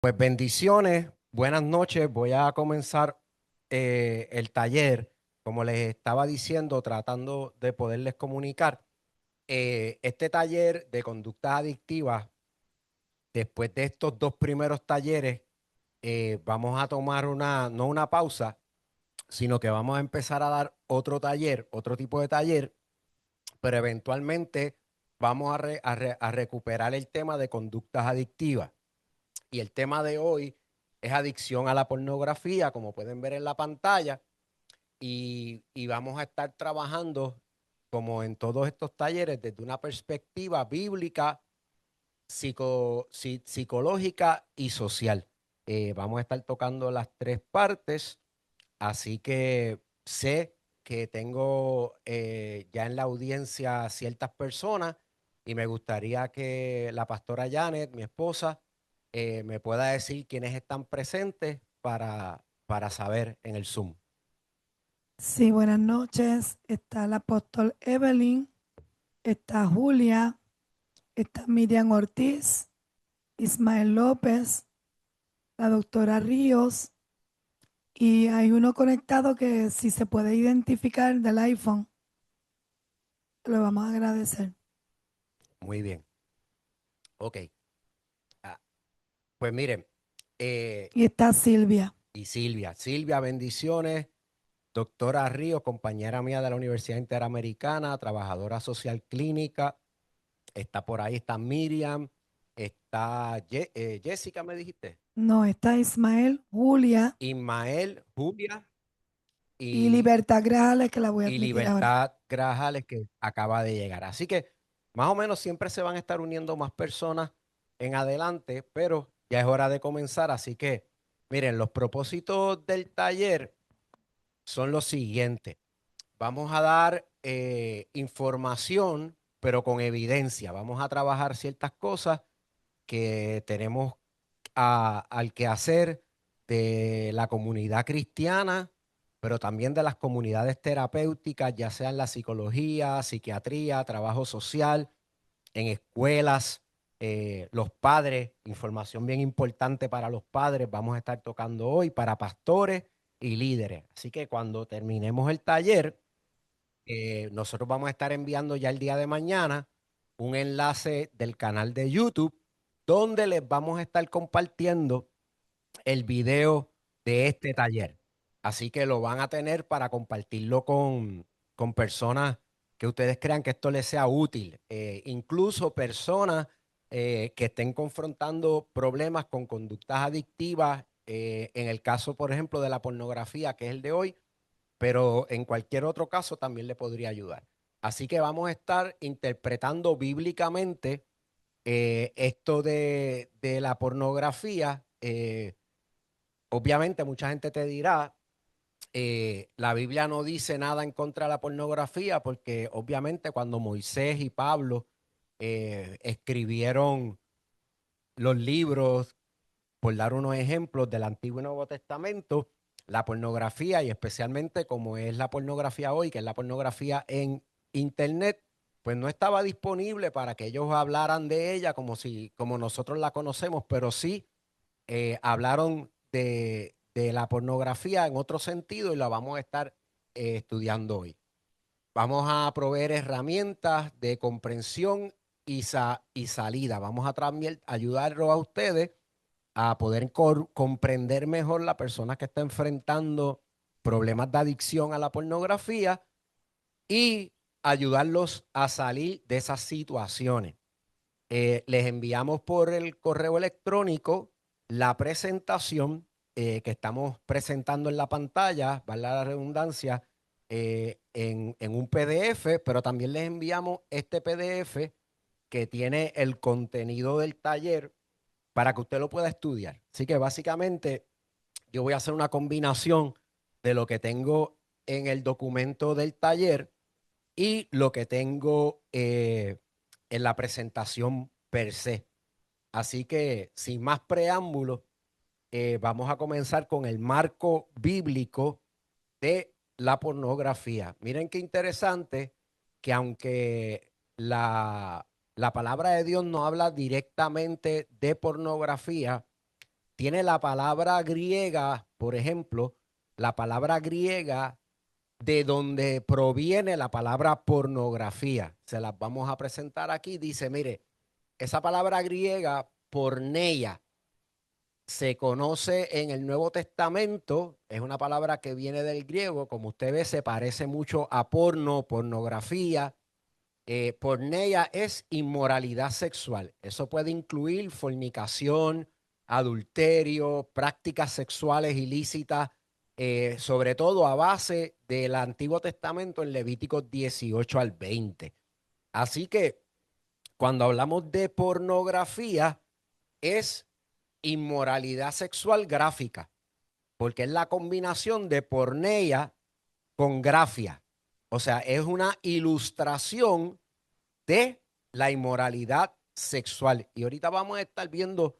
Pues bendiciones, buenas noches. Voy a comenzar el taller, como les estaba diciendo, tratando de poderles comunicar. Este taller de conductas adictivas, después de estos dos primeros talleres, vamos a tomar no una pausa, sino que vamos a empezar a dar otro taller, otro tipo de taller, pero eventualmente vamos a recuperar el tema de conductas adictivas. Y el tema de hoy es adicción a la pornografía, como pueden ver en la pantalla. Y vamos a estar trabajando, como en todos estos talleres, desde una perspectiva bíblica, psicológica y social. Vamos a estar tocando las tres partes, así que sé que tengo ya en la audiencia ciertas personas y me gustaría que la pastora Janet, mi esposa, me pueda decir quiénes están presentes para saber en el Zoom. Sí, buenas noches. Está el apóstol Evelyn, está Julia, está Miriam Ortiz, Ismael López, la doctora Ríos y hay uno conectado que si se puede identificar del iPhone, lo vamos a agradecer. Muy bien. Ok. Ah, pues miren, eh, Y está Silvia. y Silvia. Silvia, bendiciones. Doctora Río, compañera mía de la Universidad Interamericana, trabajadora social clínica. Está por ahí, está Miriam, está Jessica, me dijiste. No, está Ismael, Julia Ismael, Julia y y, Libertad Grajales que la voy a y admitir ahora. Libertad Grajales, que acaba de llegar. Así que más o menos siempre se van a estar uniendo más personas en adelante, pero ya es hora de comenzar. Así que, miren, los propósitos del taller son los siguientes. Vamos a dar información, pero con evidencia. Vamos a trabajar ciertas cosas que tenemos al quehacer de la comunidad cristiana, pero también de las comunidades terapéuticas, ya sea en la psicología, psiquiatría, trabajo social, en escuelas, los padres, información bien importante para los padres, vamos a estar tocando hoy para pastores y líderes. Así que cuando terminemos el taller, nosotros vamos a estar enviando ya el día de mañana un enlace del canal de YouTube donde les vamos a estar compartiendo el video de este taller. Así que lo van a tener para compartirlo con personas que ustedes crean que esto les sea útil. Incluso personas que estén confrontando problemas con conductas adictivas, en el caso, por ejemplo, de la pornografía, que es el de hoy, pero en cualquier otro caso también le podría ayudar. Así que vamos a estar interpretando bíblicamente esto de la pornografía. Obviamente mucha gente te dirá, la Biblia no dice nada en contra de la pornografía porque obviamente cuando Moisés y Pablo escribieron los libros, por dar unos ejemplos del Antiguo y Nuevo Testamento, la pornografía y especialmente como es la pornografía hoy, que es la pornografía en Internet, pues no estaba disponible para que ellos hablaran de ella como nosotros la conocemos, pero sí hablaron de la pornografía en otro sentido y la vamos a estar estudiando hoy. Vamos a proveer herramientas de comprensión y salida. Vamos a también ayudarlos a ustedes a poder comprender mejor la persona que está enfrentando problemas de adicción a la pornografía y ayudarlos a salir de esas situaciones. Les enviamos por el correo electrónico la presentación que estamos presentando en la pantalla, vale la redundancia, en un PDF, pero también les enviamos este PDF que tiene el contenido del taller para que usted lo pueda estudiar. Así que básicamente yo voy a hacer una combinación de lo que tengo en el documento del taller y lo que tengo en la presentación per se. Así que sin más preámbulos, vamos a comenzar con el marco bíblico de la pornografía. Miren qué interesante que aunque la palabra de Dios no habla directamente de pornografía, tiene la palabra griega, por ejemplo, la palabra griega de donde proviene la palabra pornografía. Se las vamos a presentar aquí. Dice, mire, esa palabra griega, porneia, se conoce en el Nuevo Testamento, es una palabra que viene del griego, como usted ve, se parece mucho a porno, pornografía. Porneia es inmoralidad sexual. Eso puede incluir fornicación, adulterio, prácticas sexuales ilícitas, sobre todo a base del Antiguo Testamento en Levíticos 18 al 20. Así que cuando hablamos de pornografía, es inmoralidad sexual gráfica, porque es la combinación de porneia con grafia. O sea, es una ilustración de la inmoralidad sexual. Y ahorita vamos a estar viendo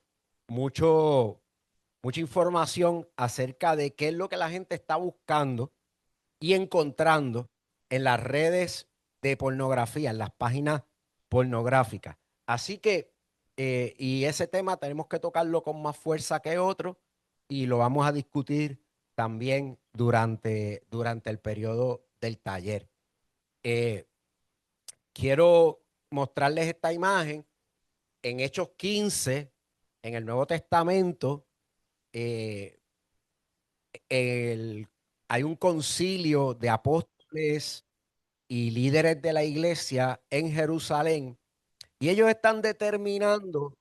mucha información acerca de qué es lo que la gente está buscando y encontrando en las redes de pornografía, en las páginas pornográficas. Así que, y ese tema tenemos que tocarlo con más fuerza que otro y lo vamos a discutir también durante el periodo del taller. Quiero mostrarles esta imagen en Hechos 15, en el Nuevo Testamento. eh, Hay un concilio de apóstoles y líderes de la iglesia en Jerusalén y ellos están determinando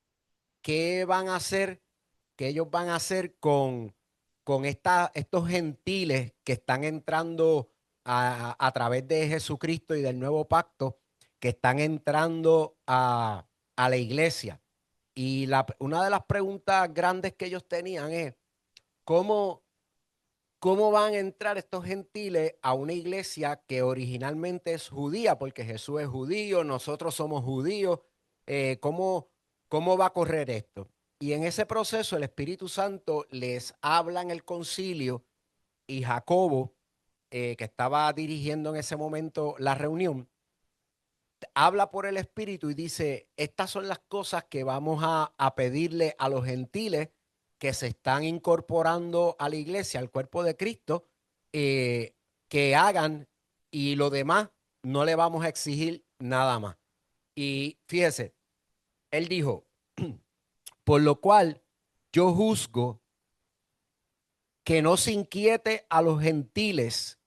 qué van a hacer, qué ellos van a hacer con estos gentiles que están entrando a través de Jesucristo y del nuevo pacto, que están entrando a la iglesia. Y una de las preguntas grandes que ellos tenían es, ¿cómo, ¿cómo van a entrar estos gentiles a una iglesia que originalmente es judía? Porque Jesús es judío, nosotros somos judíos. ¿Cómo va a correr esto? Y en ese proceso el Espíritu Santo les habla en el concilio y Jacobo, que estaba dirigiendo en ese momento la reunión, habla por el Espíritu y dice, estas son las cosas que vamos a pedirle a los gentiles que se están incorporando a la iglesia, al cuerpo de Cristo, que hagan, y lo demás no le vamos a exigir nada más. Y fíjese, él dijo, por lo cual yo juzgo que no se inquiete a los gentiles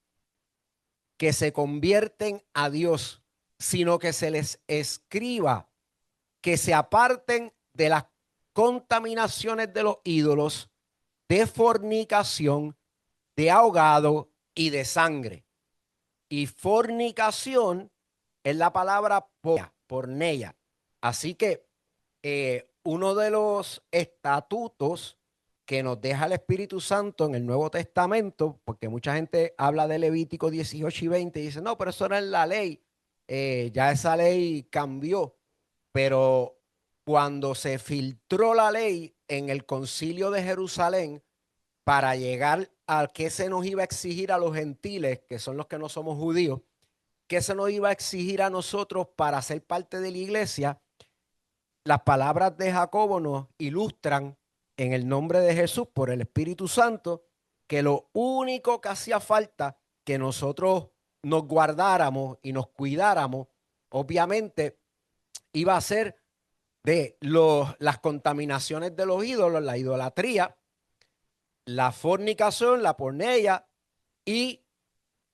que se convierten a Dios, sino que se les escriba que se aparten de las contaminaciones de los ídolos, de fornicación, de ahogado y de sangre. Y fornicación es la palabra porneia. Así que uno de los estatutos que nos deja el Espíritu Santo en el Nuevo Testamento, porque mucha gente habla de Levítico 18 y 20 y dice, no, pero eso no es la ley, ya esa ley cambió. Pero cuando se filtró la ley en el concilio de Jerusalén para llegar a qué se nos iba a exigir a los gentiles, que son los que no somos judíos, qué se nos iba a exigir a nosotros para ser parte de la iglesia, las palabras de Jacobo nos ilustran en el nombre de Jesús por el Espíritu Santo que lo único que hacía falta que nosotros nos guardáramos y nos cuidáramos, obviamente, iba a ser de las contaminaciones de los ídolos, la idolatría, la fornicación, la porneia y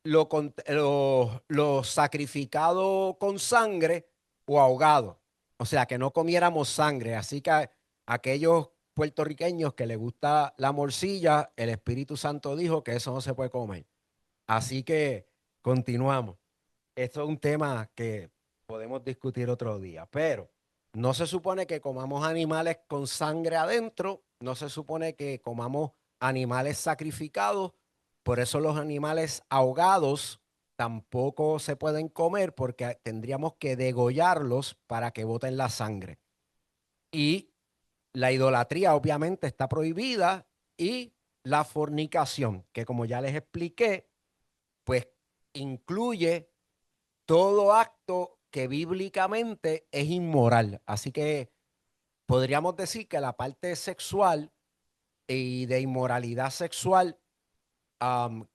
lo sacrificado con sangre o ahogado. O sea, que no comiéramos sangre. Así que a aquellos puertorriqueños que les gusta la morcilla, el Espíritu Santo dijo que eso no se puede comer. Así que continuamos. Esto es un tema que podemos discutir otro día, pero no se supone que comamos animales con sangre adentro, no se supone que comamos animales sacrificados, por eso los animales ahogados tampoco se pueden comer porque tendríamos que degollarlos para que boten la sangre. Y la idolatría obviamente está prohibida y la fornicación, que como ya les expliqué, pues incluye todo acto que bíblicamente es inmoral. Así que podríamos decir que la parte sexual y de inmoralidad sexual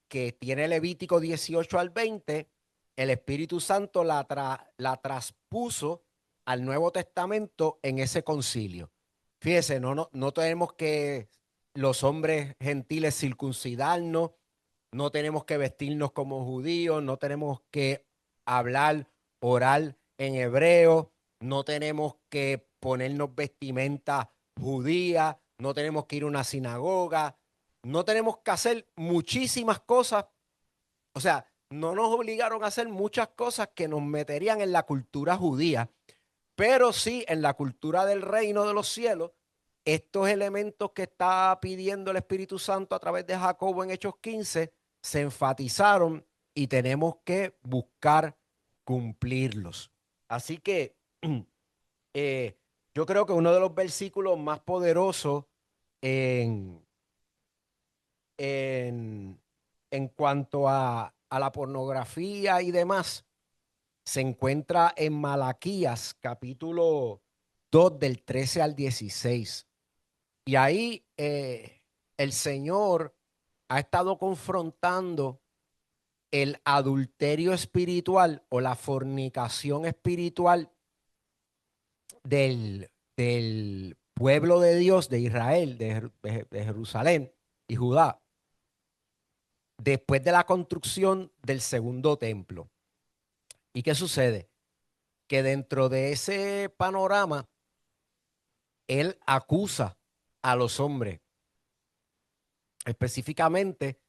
que tiene Levítico 18 al 20, el Espíritu Santo la traspuso al Nuevo Testamento en ese concilio. Fíjese, no tenemos que los hombres gentiles circuncidarnos, no tenemos que vestirnos como judíos, no tenemos que hablar, orar en hebreo, no tenemos que ponernos vestimenta judía, no tenemos que ir a una sinagoga, no tenemos que hacer muchísimas cosas. O sea, no nos obligaron a hacer muchas cosas que nos meterían en la cultura judía, pero sí en la cultura del reino de los cielos. Estos elementos que está pidiendo el Espíritu Santo a través de Jacobo en Hechos 15 se enfatizaron y tenemos que buscar cumplirlos. Así que eh, yo creo que uno de los versículos más poderosos en, en, en cuanto a la pornografía y demás se encuentra en Malaquías capítulo 2 del 13 al 16. Y ahí el Señor ha estado confrontando el adulterio espiritual o la fornicación espiritual del pueblo de Dios, de Israel, de Jerusalén y Judá, después de la construcción del segundo templo. ¿Y qué sucede? Que dentro de ese panorama, él acusa a los hombres específicamente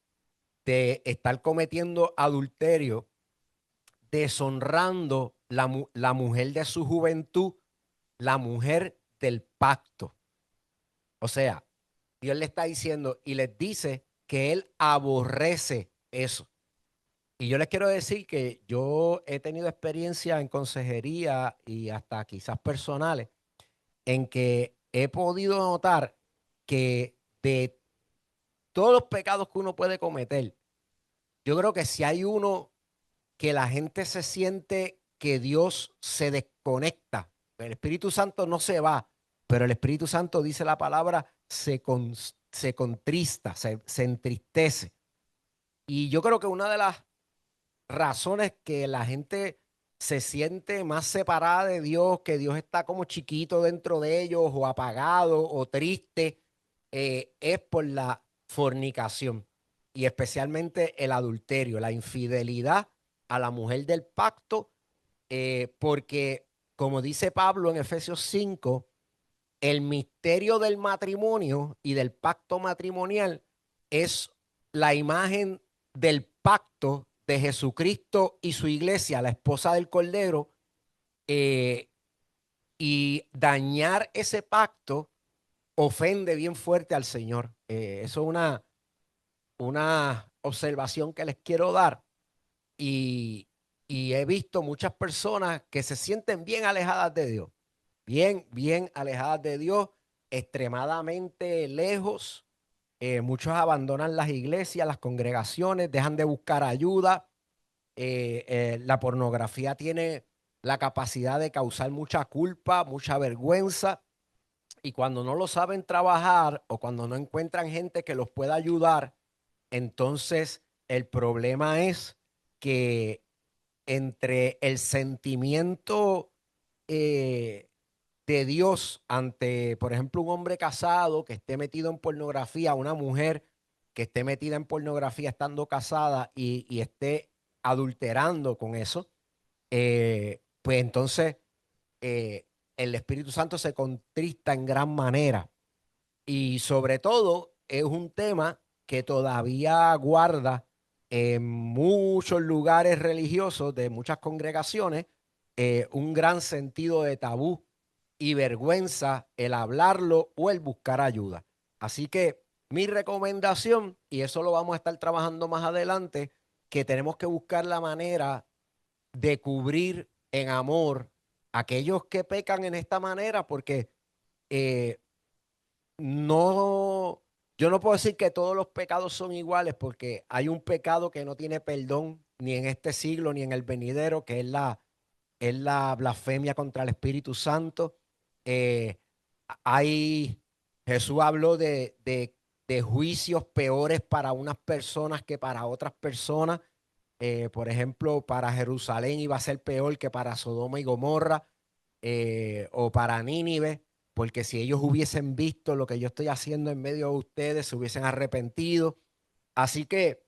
de estar cometiendo adulterio, deshonrando la mujer de su juventud, la mujer del pacto. O sea, Dios le está diciendo y les dice que él aborrece eso. Y yo les quiero decir que yo he tenido experiencia en consejería y hasta quizás personales en que he podido notar que de todos los pecados que uno puede cometer, yo creo que si hay uno que la gente se siente que Dios se desconecta, el Espíritu Santo no se va, pero el Espíritu Santo dice la palabra, se contrista, se entristece. Y yo creo que una de las razones que la gente se siente más separada de Dios, que Dios está como chiquito dentro de ellos o apagado o triste, es por la fornicación y especialmente el adulterio, la infidelidad a la mujer del pacto, porque como dice Pablo en Efesios 5, el misterio del matrimonio y del pacto matrimonial es la imagen del pacto de Jesucristo y su iglesia, la esposa del Cordero, eh, y dañar ese pacto ofende bien fuerte al Señor. Eso es una observación que les quiero dar y he visto muchas personas que se sienten bien alejadas de Dios, bien alejadas de Dios, extremadamente lejos. Muchos abandonan las iglesias, las congregaciones, dejan de buscar ayuda. La pornografía tiene la capacidad de causar mucha culpa, mucha vergüenza. Y cuando no lo saben trabajar o cuando no encuentran gente que los pueda ayudar, entonces el problema es que entre el sentimiento eh, de Dios ante, por ejemplo, un hombre casado que esté metido en pornografía, una mujer que esté metida en pornografía estando casada y esté adulterando con eso, pues entonces eh, el Espíritu Santo se contrista en gran manera. Y sobre todo es un tema que todavía guarda en muchos lugares religiosos de muchas congregaciones un gran sentido de tabú y vergüenza el hablarlo o el buscar ayuda. Así que mi recomendación, y eso lo vamos a estar trabajando más adelante, que tenemos que buscar la manera de cubrir en amor a aquellos que pecan en esta manera, porque eh, no, yo no puedo decir que todos los pecados son iguales porque hay un pecado que no tiene perdón ni en este siglo ni en el venidero, que es la blasfemia contra el Espíritu Santo. Eh, hay, Jesús habló de de juicios peores para unas personas que para otras personas. Por ejemplo, para Jerusalén iba a ser peor que para Sodoma y Gomorra, o para Nínive, porque si ellos hubiesen visto lo que yo estoy haciendo en medio de ustedes, se hubiesen arrepentido. Así que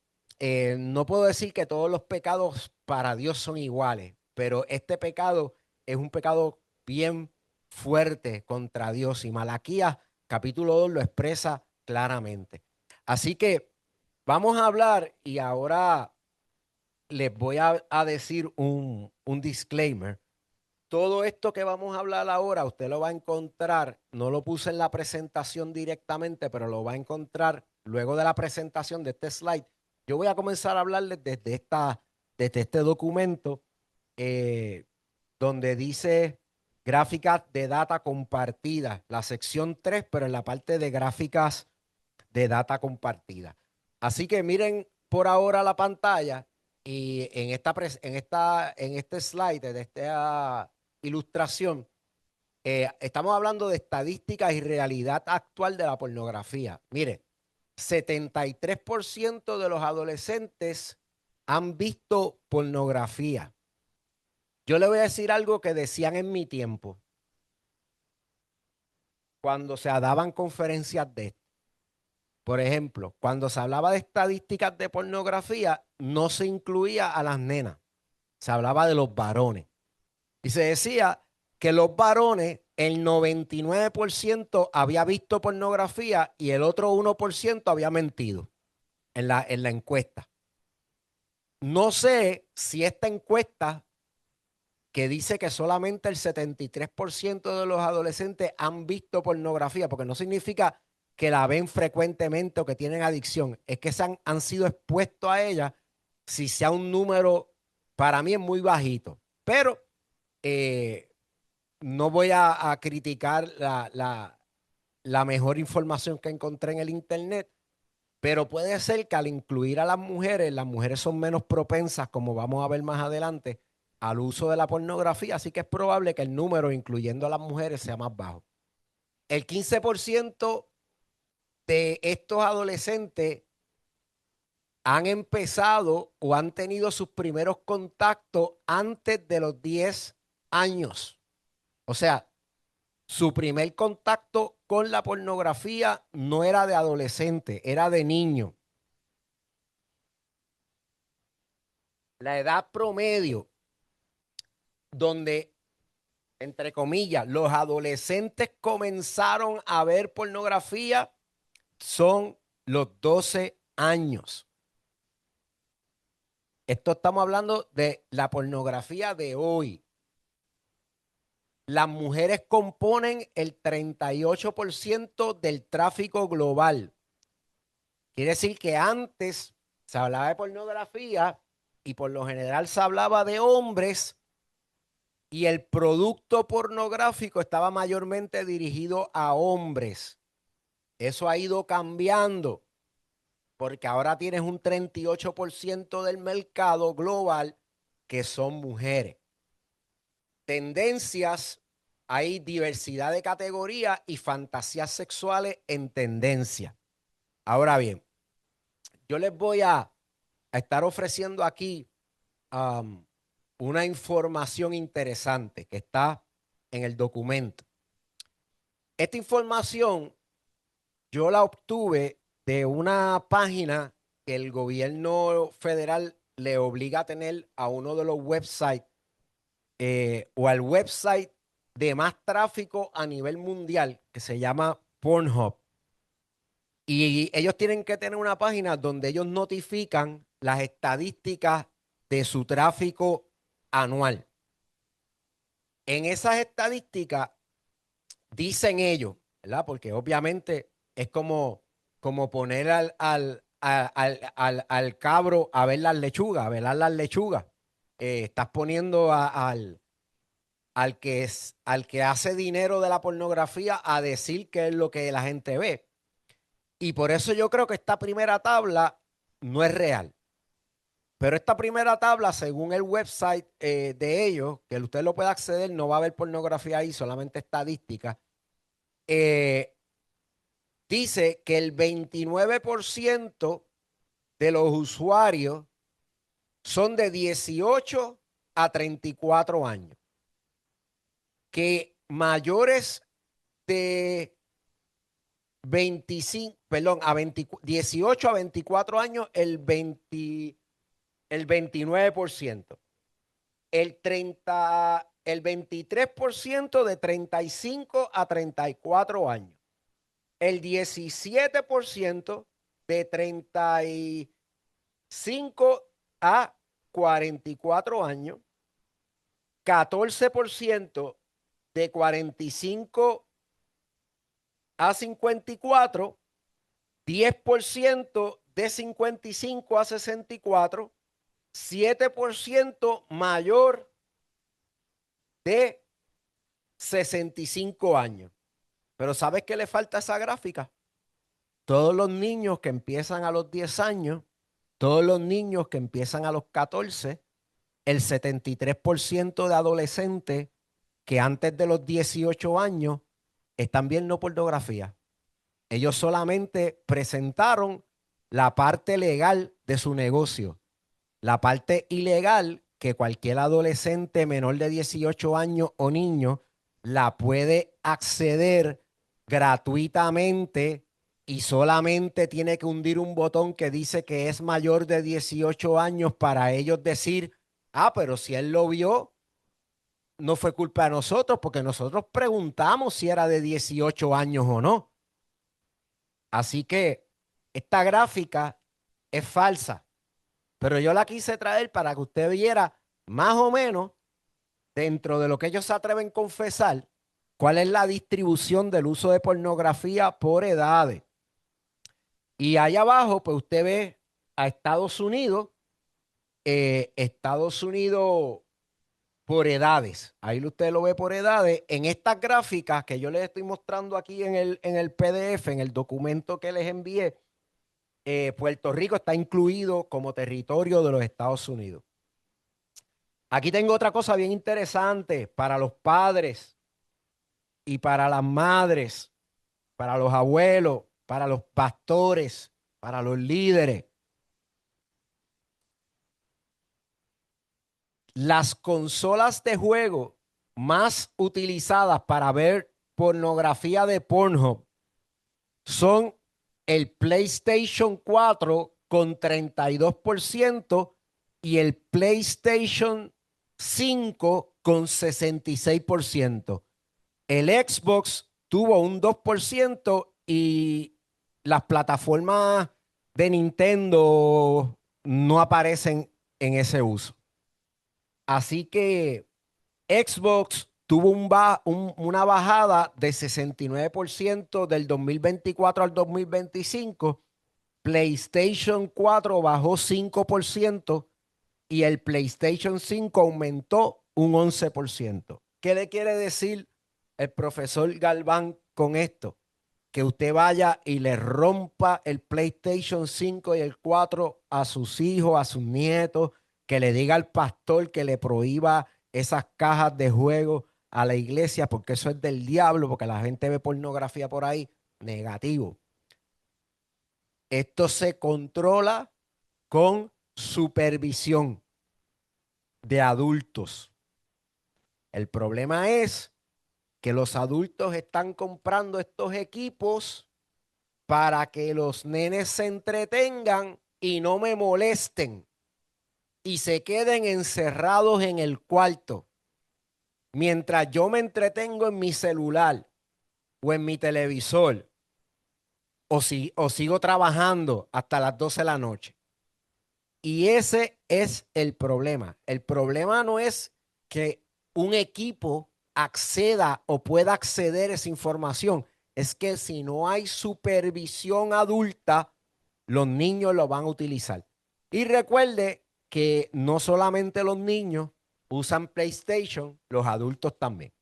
no puedo decir que todos los pecados para Dios son iguales, pero este pecado es un pecado bien fuerte contra Dios, y Malaquías capítulo 2 lo expresa claramente. Así que vamos a hablar, y ahora les voy a decir un disclaimer. Todo esto que vamos a hablar ahora, usted lo va a encontrar, no lo puse en la presentación directamente, pero lo va a encontrar luego de la presentación de este slide. Yo voy a comenzar a hablarles desde este documento, eh, donde dice gráficas de data compartida, la sección 3, pero en la parte de gráficas de data compartida. Así que miren por ahora la pantalla, y en este slide, de esta ilustración, estamos hablando de estadísticas y realidad actual de la pornografía. Mire, 73% de los adolescentes han visto pornografía. Yo le voy a decir algo que decían en mi tiempo, cuando se daban conferencias de esto. Por ejemplo, cuando se hablaba de estadísticas de pornografía, no se incluía a las nenas, se hablaba de los varones. Y se decía que los varones, el 99% había visto pornografía y el otro 1% había mentido en la encuesta. No sé si esta encuesta, que dice que solamente el 73% de los adolescentes han visto pornografía, porque no significa que la ven frecuentemente o que tienen adicción, es que han sido expuestos a ella. Si sea un número, para mí es muy bajito, pero no voy a criticar la mejor información que encontré en el internet, pero puede ser que al incluir a las mujeres son menos propensas, como vamos a ver más adelante, al uso de la pornografía, así que es probable que el número, incluyendo a las mujeres, sea más bajo. El 15% de estos adolescentes han empezado o han tenido sus primeros contactos antes de los 10 años. O sea, su primer contacto con la pornografía no era de adolescente, era de niño. La edad promedio donde, entre comillas, los adolescentes comenzaron a ver pornografía son los 12 años. Esto estamos hablando de la pornografía de hoy. Las mujeres componen el 38% del tráfico global. Quiere decir que antes se hablaba de pornografía y por lo general se hablaba de hombres, y el producto pornográfico estaba mayormente dirigido a hombres. Eso ha ido cambiando, porque ahora tienes un 38% del mercado global que son mujeres. Tendencias, hay diversidad de categorías y fantasías sexuales en tendencia. Ahora bien, yo les voy a estar ofreciendo aquí una información interesante que está en el documento. Esta información yo la obtuve de una página que el gobierno federal le obliga a tener a uno de los websites, o al website de más tráfico a nivel mundial, que se llama Pornhub. Y ellos tienen que tener una página donde ellos notifican las estadísticas de su tráfico anual. En esas estadísticas dicen ellos, ¿verdad? Porque obviamente es como poner al cabro a ver las lechugas, a velar las lechugas. Estás poniendo al que hace dinero de la pornografía a decir qué es lo que la gente ve. Y por eso yo creo que esta primera tabla no es real. Pero esta primera tabla, según el website de ellos, que usted lo puede acceder, no va a haber pornografía ahí, solamente estadísticas. dice que el 29% de los usuarios son de 18 a 34 años, que mayores de 18 a 24 años, el 29%. El 23% de 35 a 34 años. El 17% de 35 a 44 años. 14% de 45 a 54, 10% de 55 a 64, 7% mayor de 65 años. Pero ¿sabes qué le falta a esa gráfica? Todos los niños que empiezan a los 10 años, todos los niños que empiezan a los 14, el 73% de adolescentes que antes de los 18 años están viendo pornografía. Ellos solamente presentaron la parte legal de su negocio. La parte ilegal, que cualquier adolescente menor de 18 años o niño la puede acceder gratuitamente y solamente tiene que hundir un botón que dice que es mayor de 18 años para ellos decir, ah, pero si él lo vio, no fue culpa de nosotros porque nosotros preguntamos si era de 18 años o no. Así que esta gráfica es falsa, pero yo la quise traer para que usted viera más o menos dentro de lo que ellos se atreven a confesar, cuál es la distribución del uso de pornografía por edades. Y allá abajo, pues usted ve a Estados Unidos por edades. Ahí usted lo ve por edades. En estas gráficas que yo les estoy mostrando aquí en el PDF, en el documento que les envié, Puerto Rico está incluido como territorio de los Estados Unidos. Aquí tengo otra cosa bien interesante para los padres y para las madres, para los abuelos, para los pastores, para los líderes. Las consolas de juego más utilizadas para ver pornografía de Pornhub son el PlayStation 4 con 32% y el PlayStation 5 con 66%. El Xbox tuvo un 2% y las plataformas de Nintendo no aparecen en ese uso. Así que Xbox tuvo una bajada de 69% del 2024 al 2025. PlayStation 4 bajó 5% y el PlayStation 5 aumentó un 11%. ¿Qué le quiere decir el profesor Galván con esto? Que usted vaya y le rompa el PlayStation 5 y el 4 a sus hijos, a sus nietos, que le diga al pastor que le prohíba esas cajas de juego a la iglesia, porque eso es del diablo, porque la gente ve pornografía por ahí. Negativo. Esto se controla con supervisión de adultos. El problema es que los adultos están comprando estos equipos para que los nenes se entretengan y no me molesten y se queden encerrados en el cuarto mientras yo me entretengo en mi celular o en mi televisor o sigo trabajando hasta las 12 de la noche. Y ese es el problema. El problema no es que un equipo acceda o pueda acceder a esa información. Es que si no hay supervisión adulta, los niños lo van a utilizar. Y recuerde que no solamente los niños usan PlayStation, los adultos también.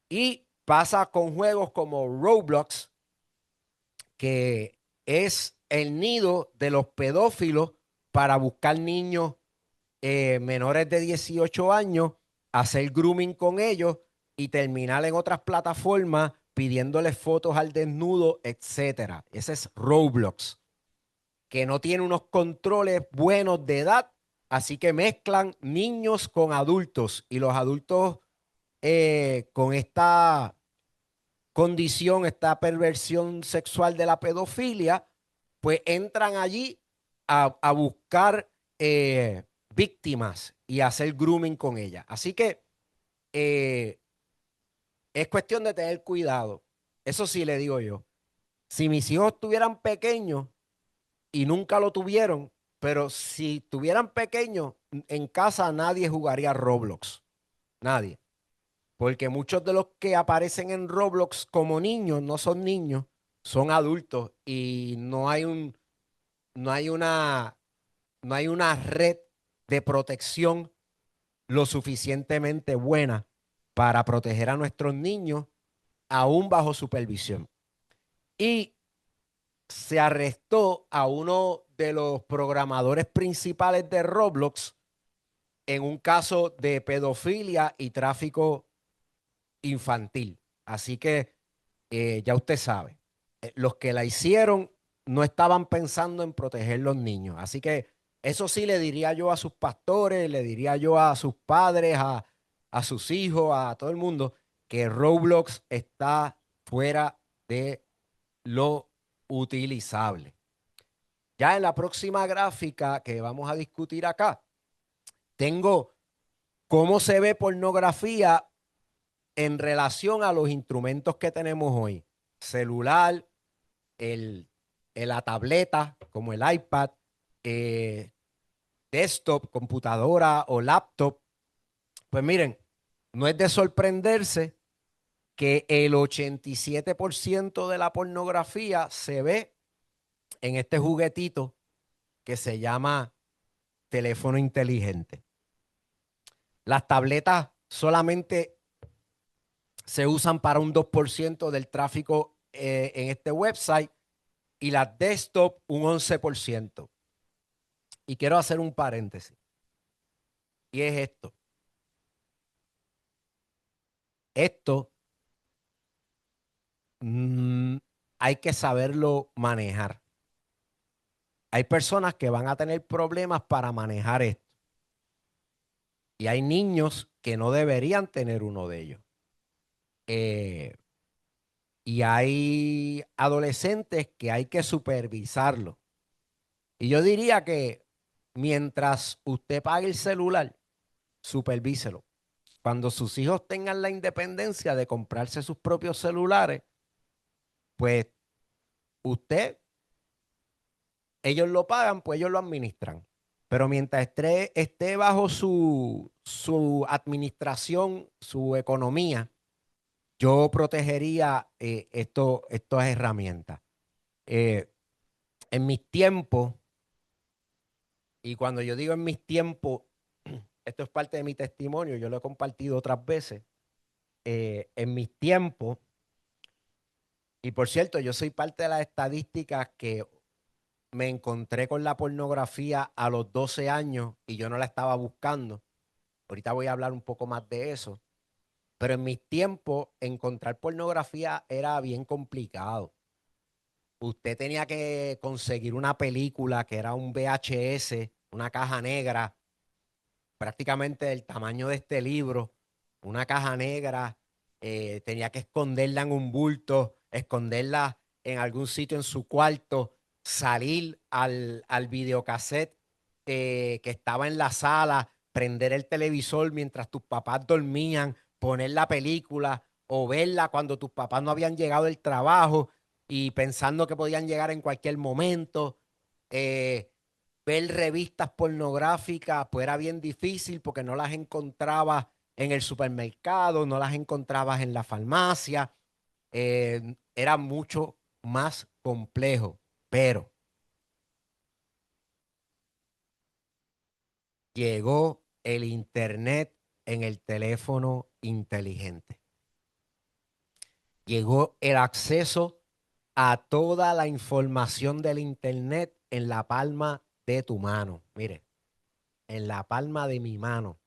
Y pasa con juegos como Roblox, que es el nido de los pedófilos para buscar niños menores de 18 años, hacer grooming con ellos y terminar en otras plataformas pidiéndole fotos al desnudo, etcétera. Ese es Roblox, que no tiene unos controles buenos de edad, así que mezclan niños con adultos y los adultos con esta condición, esta perversión sexual de la pedofilia, pues entran allí a buscar víctimas y hacer grooming con ellas. Así que es cuestión de tener cuidado. Eso sí le digo yo. Si mis hijos estuvieran pequeños y nunca lo tuvieron, pero si estuvieran pequeños, en casa nadie jugaría Roblox. Nadie. Porque muchos de los que aparecen en Roblox como niños no son niños, son adultos y no hay una, no hay una red de protección lo suficientemente buena para proteger a nuestros niños aún bajo supervisión. Y se arrestó a uno de los programadores principales de Roblox en un caso de pedofilia y tráfico infantil. Así que ya usted sabe, los que la hicieron no estaban pensando en proteger los niños. Así que eso sí le diría yo a sus pastores, le diría yo a sus padres, a sus hijos, a todo el mundo, que Roblox está fuera de lo utilizable. Ya en la próxima gráfica que vamos a discutir acá, tengo cómo se ve pornografía en relación a los instrumentos que tenemos hoy. Celular, el, la tableta, como el iPad, desktop, computadora o laptop. Pues miren, no es de sorprenderse que el 87% de la pornografía se ve en este juguetito que se llama teléfono inteligente. Las tabletas solamente se usan para un 2% del tráfico en este website y las desktop un 11%. Y quiero hacer un paréntesis. Y es esto. Esto hay que saberlo manejar. Hay personas que van a tener problemas para manejar esto. Y hay niños que no deberían tener uno de ellos. Y hay adolescentes que hay que supervisarlo. Y yo diría que mientras usted pague el celular, supervíselo. Cuando sus hijos tengan la independencia de comprarse sus propios celulares, pues usted, ellos lo pagan, pues ellos lo administran. Pero mientras esté bajo su administración, su economía, yo protegería estas herramientas. En mis tiempos, y cuando yo digo en mis tiempos, esto es parte de mi testimonio, yo lo he compartido otras veces. En mis tiempos, y por cierto, yo soy parte de las estadísticas que me encontré con la pornografía a los 12 años y yo no la estaba buscando. Ahorita voy a hablar un poco más de eso. Pero en mis tiempos, encontrar pornografía era bien complicado. Usted tenía que conseguir una película que era un VHS, una caja negra, prácticamente del tamaño de este libro, una caja negra, tenía que esconderla en un bulto, esconderla en algún sitio en su cuarto, salir al videocassette que estaba en la sala, prender el televisor mientras tus papás dormían, poner la película o verla cuando tus papás no habían llegado del trabajo y pensando que podían llegar en cualquier momento. Ver revistas pornográficas, pues era bien difícil porque no las encontrabas en el supermercado, no las encontrabas en la farmacia, era mucho más complejo, pero llegó el internet en el teléfono inteligente. Llegó el acceso a toda la información del internet en la palma de tu mano. Mire, en la palma de mi mano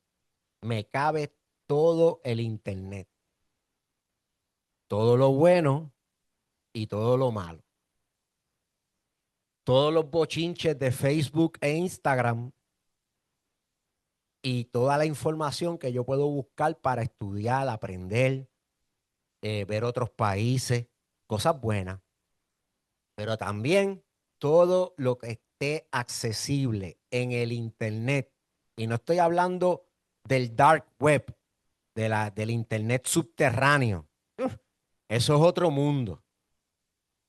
me cabe todo el internet. todo lo bueno y todo lo malo. Todos los bochinches de Facebook e Instagram y toda la información que yo puedo buscar para estudiar, aprender, ver otros países, cosas buenas. Pero también todo lo que esté accesible en el Internet. Y no estoy hablando del dark web, del Internet subterráneo. Eso es otro mundo,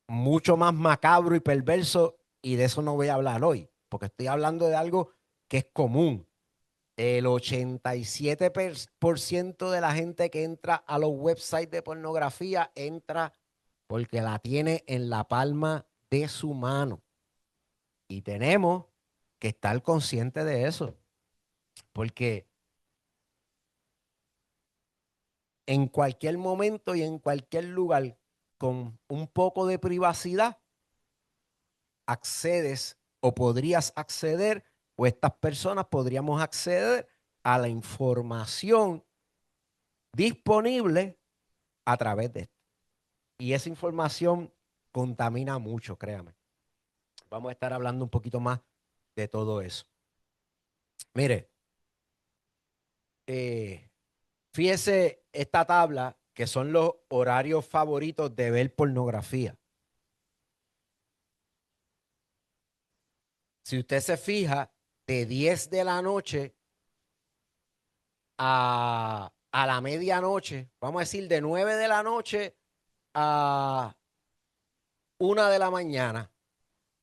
mucho más macabro y perverso, y de eso no voy a hablar hoy, porque estoy hablando de algo que es común. El 87% de la gente que entra a los websites de pornografía entra porque la tiene en la palma de su mano. Y tenemos que estar conscientes de eso, porque en cualquier momento y en cualquier lugar con un poco de privacidad accedes o podrías acceder o estas personas podríamos acceder a la información disponible a través de esto. Y esa información contamina mucho, créame. Vamos a estar hablando un poquito más de todo eso. Mire, fíjese esta tabla que son los horarios favoritos de ver pornografía. Si usted se fija, de 10 de la noche a la medianoche, vamos a decir de 9 de la noche a 1 de la mañana,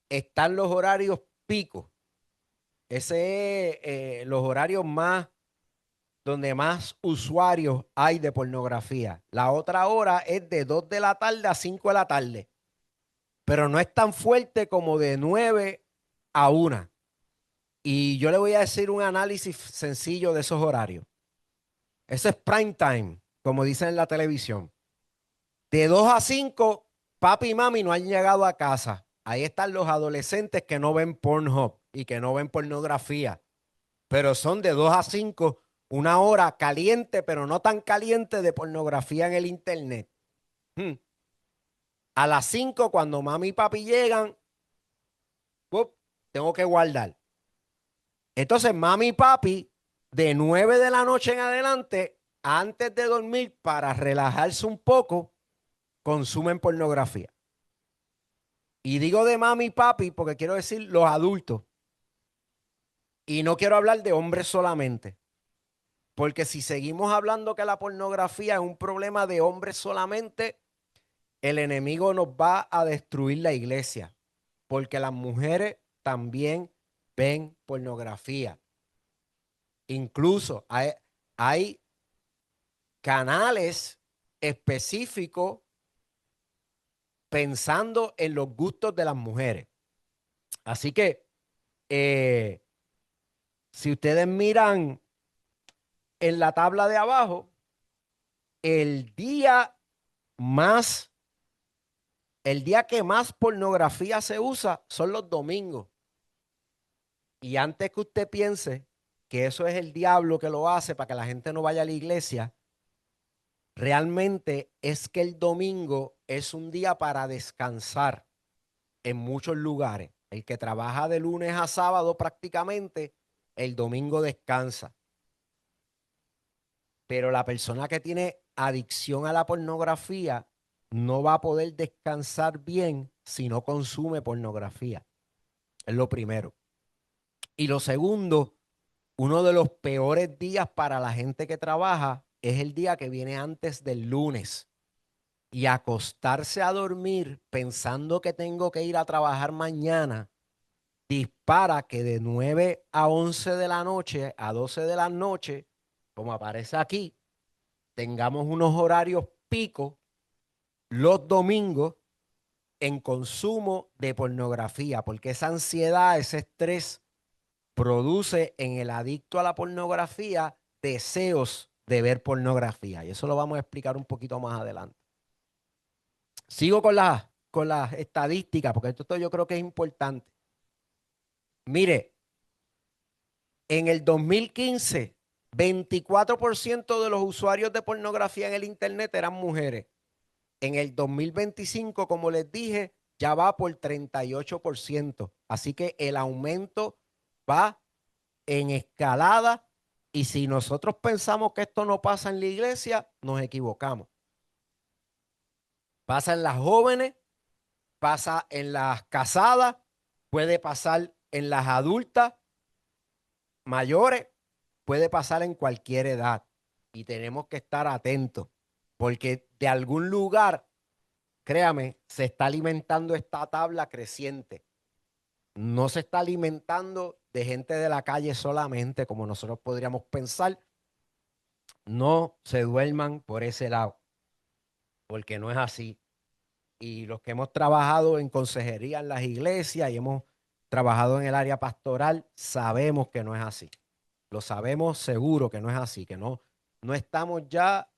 están los horarios picos. Ese es los horarios más donde más usuarios hay de pornografía. La otra hora es de 2 de la tarde a 5 de la tarde, pero no es tan fuerte como de 9 a 1. Y yo le voy a decir un análisis sencillo de esos horarios. Eso es prime time, como dicen en la televisión. De 2 a 5, papi y mami no han llegado a casa. Ahí están los adolescentes que no ven Pornhub y que no ven pornografía. Pero son de 2 a 5, una hora caliente, pero no tan caliente de pornografía en el internet. A las 5, cuando mami y papi llegan, tengo que guardar. Entonces, mami y papi, de 9 de la noche en adelante, antes de dormir, para relajarse un poco, consumen pornografía. Y digo de mami y papi porque quiero decir los adultos. Y no quiero hablar de hombres solamente. Porque si seguimos hablando que la pornografía es un problema de hombres solamente, el enemigo nos va a destruir la iglesia. Porque las mujeres también ven pornografía. Incluso hay canales específicos pensando en los gustos de las mujeres. Así que si ustedes miran en la tabla de abajo, el día que más pornografía se usa son los domingos. Y antes que usted piense que eso es el diablo que lo hace para que la gente no vaya a la iglesia, realmente es que el domingo es un día para descansar en muchos lugares. El que trabaja de lunes a sábado prácticamente, el domingo descansa. Pero la persona que tiene adicción a la pornografía no va a poder descansar bien si no consume pornografía. Es lo primero. Y lo segundo, uno de los peores días para la gente que trabaja es el día que viene antes del lunes. Y acostarse a dormir pensando que tengo que ir a trabajar mañana dispara que de 9 a 11 de la noche a 12 de la noche, como aparece aquí, tengamos unos horarios pico los domingos en consumo de pornografía, porque esa ansiedad, ese estrés produce en el adicto a la pornografía deseos de ver pornografía. Y eso lo vamos a explicar un poquito más adelante. Sigo con las estadísticas, porque esto yo creo que es importante. Mire, en el 2015, 24% de los usuarios de pornografía en el internet eran mujeres. En el 2025, como les dije, ya va por 38%. Así que el aumento va en escalada. Y si nosotros pensamos que esto no pasa en la iglesia, nos equivocamos. Pasa en las jóvenes, pasa en las casadas, puede pasar en las adultas mayores, puede pasar en cualquier edad. Y tenemos que estar atentos, porque de algún lugar, créame, se está alimentando esta tabla creciente. No se está alimentando de gente de la calle solamente, como nosotros podríamos pensar. No se duerman por ese lado, porque no es así. Y los que hemos trabajado en consejería en las iglesias y hemos trabajado en el área pastoral, sabemos que no es así. Lo sabemos seguro que no es así, que no estamos ya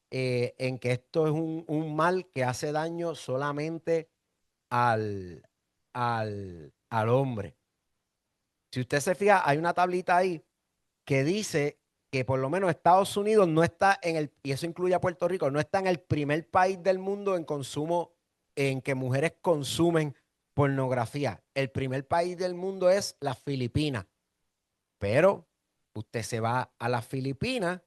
en que esto es un mal que hace daño solamente al, al hombre. Si usted se fija, hay una tablita ahí que dice que por lo menos Estados Unidos no está en el, y eso incluye a Puerto Rico, no está en el primer país del mundo en consumo, en que mujeres consumen pornografía. El primer país del mundo es las Filipinas. Pero usted se va a las Filipinas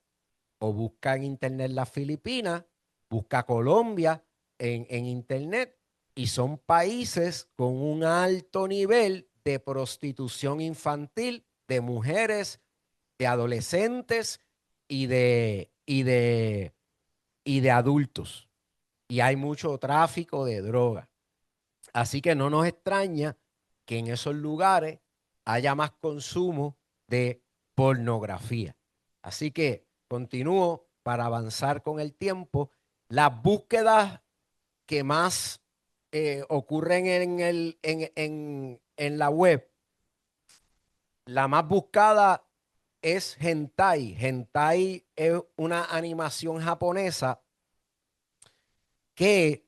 o busca en internet las Filipinas, busca Colombia en internet y son países con un alto nivel de prostitución infantil de mujeres, de adolescentes y de adultos. Y hay mucho tráfico de drogas. Así que no nos extraña que en esos lugares haya más consumo de pornografía. Así que continúo para avanzar con el tiempo. Las búsquedas que más ocurren en la web, la más buscada es hentai. Hentai es una animación japonesa que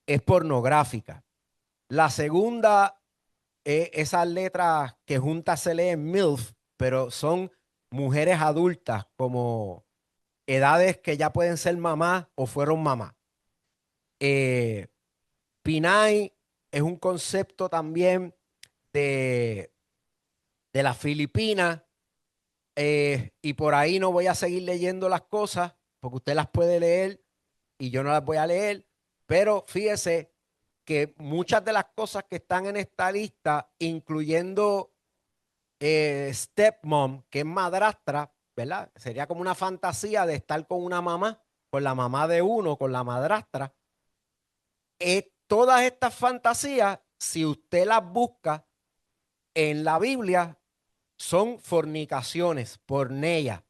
es pornográfica. La segunda, esas letras que juntas se leen MILF, pero son mujeres adultas como edades que ya pueden ser mamá o fueron mamá. Eh, Pinay es un concepto también de, de las Filipinas, y por ahí no voy a seguir leyendo las cosas porque usted las puede leer y yo no las voy a leer, pero fíjese que muchas de las cosas que están en esta lista, incluyendo stepmom, que es madrastra, ¿verdad? Sería como una fantasía de estar con una mamá, con la mamá de uno, con la madrastra. Todas estas fantasías, si usted las busca en la Biblia, son fornicaciones, porneia.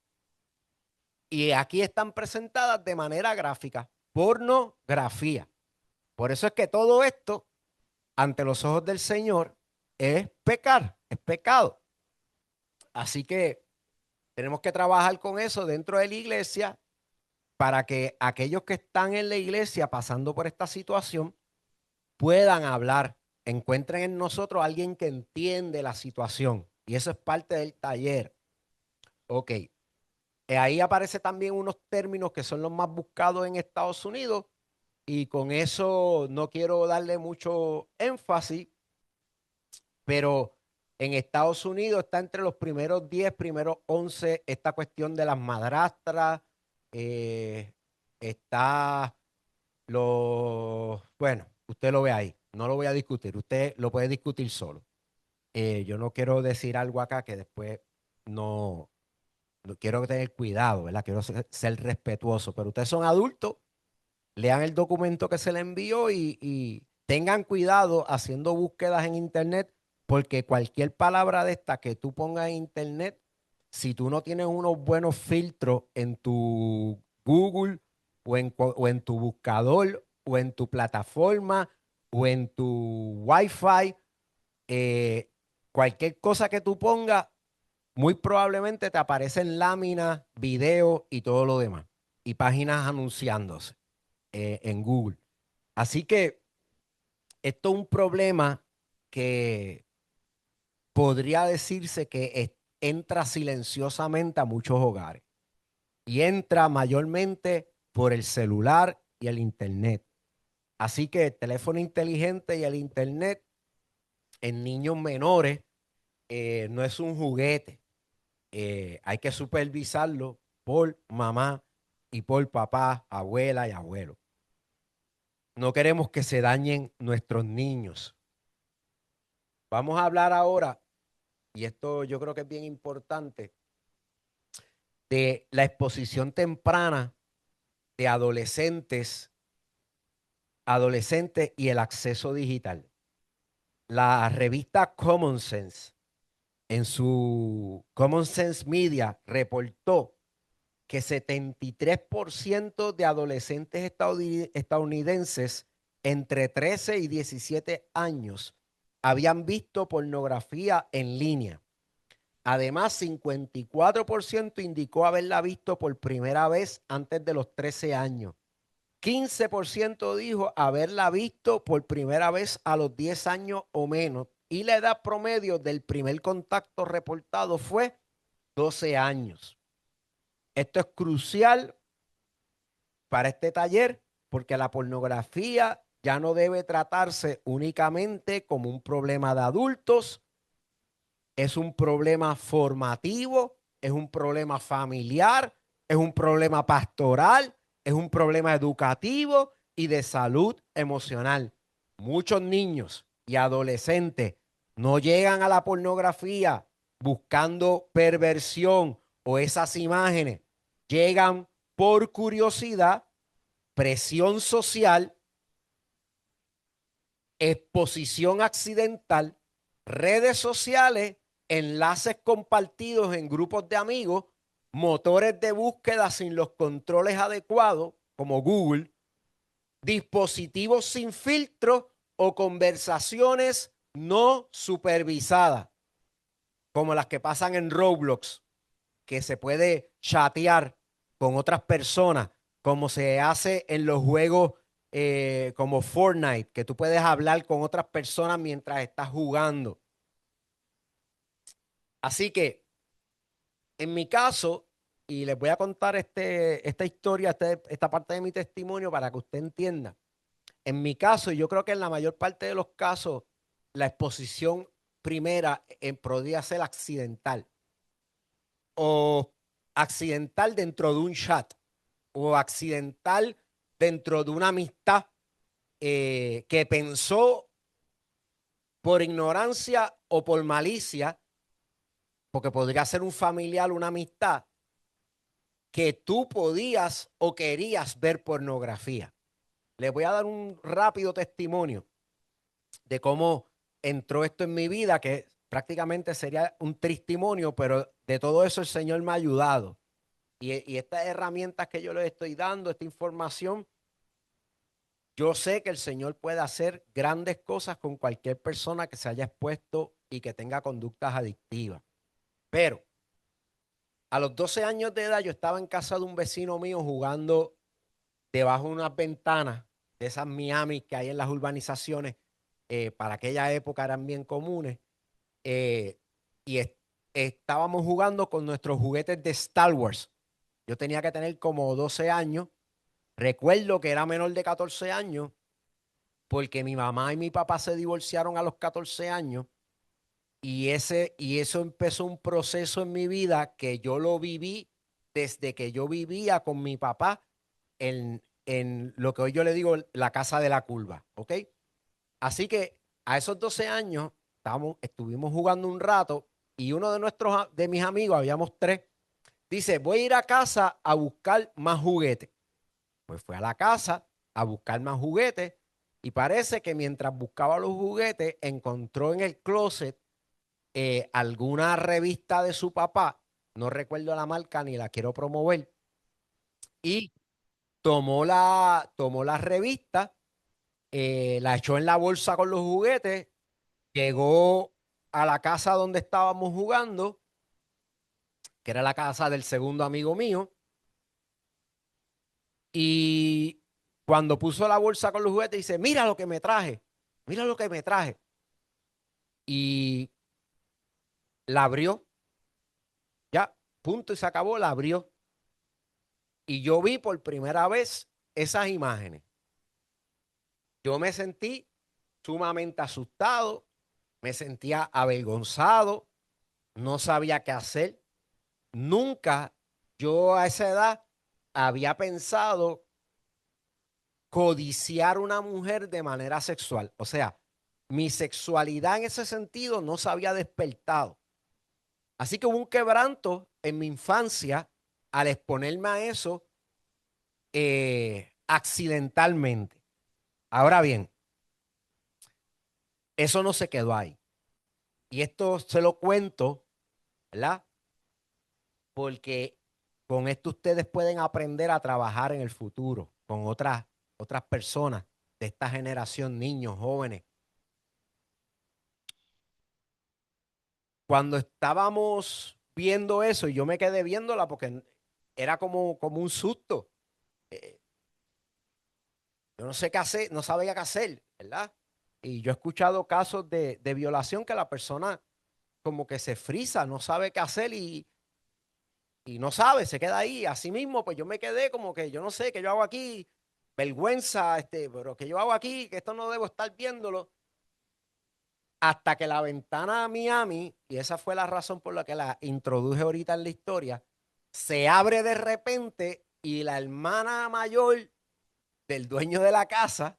Y aquí están presentadas de manera gráfica, pornografía. Por eso es que todo esto, ante los ojos del Señor, es pecar, es pecado. Así que tenemos que trabajar con eso dentro de la iglesia para que aquellos que están en la iglesia pasando por esta situación puedan hablar, encuentren en nosotros a alguien que entiende la situación. Y eso es parte del taller. Ok. Ahí aparece también unos términos que son los más buscados en Estados Unidos y con eso no quiero darle mucho énfasis, pero en Estados Unidos está entre los primeros 10, primeros 11 esta cuestión de las madrastras, eh, está bueno, usted lo ve ahí, no lo voy a discutir, usted lo puede discutir solo. Yo no quiero decir algo acá que después no, quiero tener cuidado, ¿verdad? Quiero ser respetuoso, pero ustedes son adultos, lean el documento que se le envió y tengan cuidado haciendo búsquedas en internet, porque cualquier palabra de esta que tú pongas en internet, si tú no tienes unos buenos filtros en tu Google o en tu buscador o en tu plataforma o en tu Wi-Fi, eh, cualquier cosa que tú pongas, muy probablemente te aparecen láminas, videos y todo lo demás. Y páginas anunciándose en Google. Así que esto es un problema que podría decirse que entra silenciosamente a muchos hogares. Y entra mayormente por el celular y el Internet. Así que el teléfono inteligente y el Internet en niños menores no es un juguete. Hay que supervisarlo por mamá y por papá, abuela y abuelo. No queremos que se dañen nuestros niños. Vamos a hablar ahora, y esto yo creo que es bien importante, de la exposición temprana de adolescentes y el acceso digital. La revista Common Sense, en su Common Sense Media, reportó que 73% de adolescentes estadounidenses entre 13 y 17 años habían visto pornografía en línea. Además, 54% indicó haberla visto por primera vez antes de los 13 años. 15% dijo haberla visto por primera vez a los 10 años o menos. Y la edad promedio del primer contacto reportado fue 12 años. Esto es crucial para este taller porque la pornografía ya no debe tratarse únicamente como un problema de adultos, es un problema formativo, es un problema familiar, es un problema pastoral, es un problema educativo y de salud emocional. Muchos niños y adolescentes no llegan a la pornografía buscando perversión o esas imágenes. Llegan por curiosidad, presión social, exposición accidental, redes sociales, enlaces compartidos en grupos de amigos, motores de búsqueda sin los controles adecuados, como Google, dispositivos sin filtro o conversaciones no supervisadas, como las que pasan en Roblox, que se puede chatear con otras personas, como se hace en los juegos como Fortnite, que tú puedes hablar con otras personas mientras estás jugando. Así que, en mi caso, y les voy a contar esta historia, esta parte de mi testimonio para que usted entienda. En mi caso, y yo creo que en la mayor parte de los casos, la exposición primera podría ser accidental o accidental dentro de un chat o accidental dentro de una amistad que pensó por ignorancia o por malicia, porque podría ser un familiar, una amistad, que tú podías o querías ver pornografía. Les voy a dar un rápido testimonio de cómo entró esto en mi vida, que prácticamente sería un testimonio, pero de todo eso el Señor me ha ayudado. Y estas herramientas que yo les estoy dando, esta información, yo sé que el Señor puede hacer grandes cosas con cualquier persona que se haya expuesto y que tenga conductas adictivas. Pero a los 12 años de edad yo estaba en casa de un vecino mío jugando debajo de unas ventanas de esas Miami que hay en las urbanizaciones. Para aquella época eran bien comunes. eh, y estábamos jugando con nuestros juguetes de Star Wars. Yo tenía que tener como 12 años. Recuerdo que era menor de 14 años porque mi mamá y mi papá se divorciaron a los 14 años y eso empezó un proceso en mi vida que yo lo viví desde que yo vivía con mi papá en lo que hoy yo le digo la casa de la curva, ¿ok? Así que a esos 12 años estuvimos jugando un rato y uno de mis amigos, habíamos tres, dice, voy a ir a casa a buscar más juguetes. Pues fue a la casa a buscar más juguetes y parece que mientras buscaba los juguetes encontró en el closet alguna revista de su papá, no recuerdo la marca ni la quiero promover, y tomó la revista, la echó en la bolsa con los juguetes, llegó a la casa donde estábamos jugando, que era la casa del segundo amigo mío, y cuando puso la bolsa con los juguetes, dice, mira lo que me traje, mira lo que me traje. Y la abrió, ya, punto y se acabó, la abrió. Y yo vi por primera vez esas imágenes, yo me sentí sumamente asustado, me sentía avergonzado, no sabía qué hacer. Nunca yo a esa edad había pensado codiciar una mujer de manera sexual. O sea, mi sexualidad en ese sentido no se había despertado. Así que hubo un quebranto en mi infancia al exponerme a eso accidentalmente. Ahora bien, eso no se quedó ahí. Y esto se lo cuento, ¿verdad? Porque con esto ustedes pueden aprender a trabajar en el futuro con otras personas de esta generación, niños, jóvenes. Cuando estábamos viendo eso, y yo me quedé viéndola porque era como un susto. Eh, yo no sé qué hacer, no sabía qué hacer, ¿verdad? Y yo he escuchado casos de violación que la persona como que se frisa, no sabe qué hacer y no sabe, se queda ahí. Así mismo, pues yo me quedé como que yo no sé qué yo hago aquí, vergüenza, pero qué yo hago aquí, que esto no debo estar viéndolo. Hasta que la ventana a Miami, y esa fue la razón por la que la introduje ahorita en la historia, se abre de repente y la hermana mayor del dueño de la casa,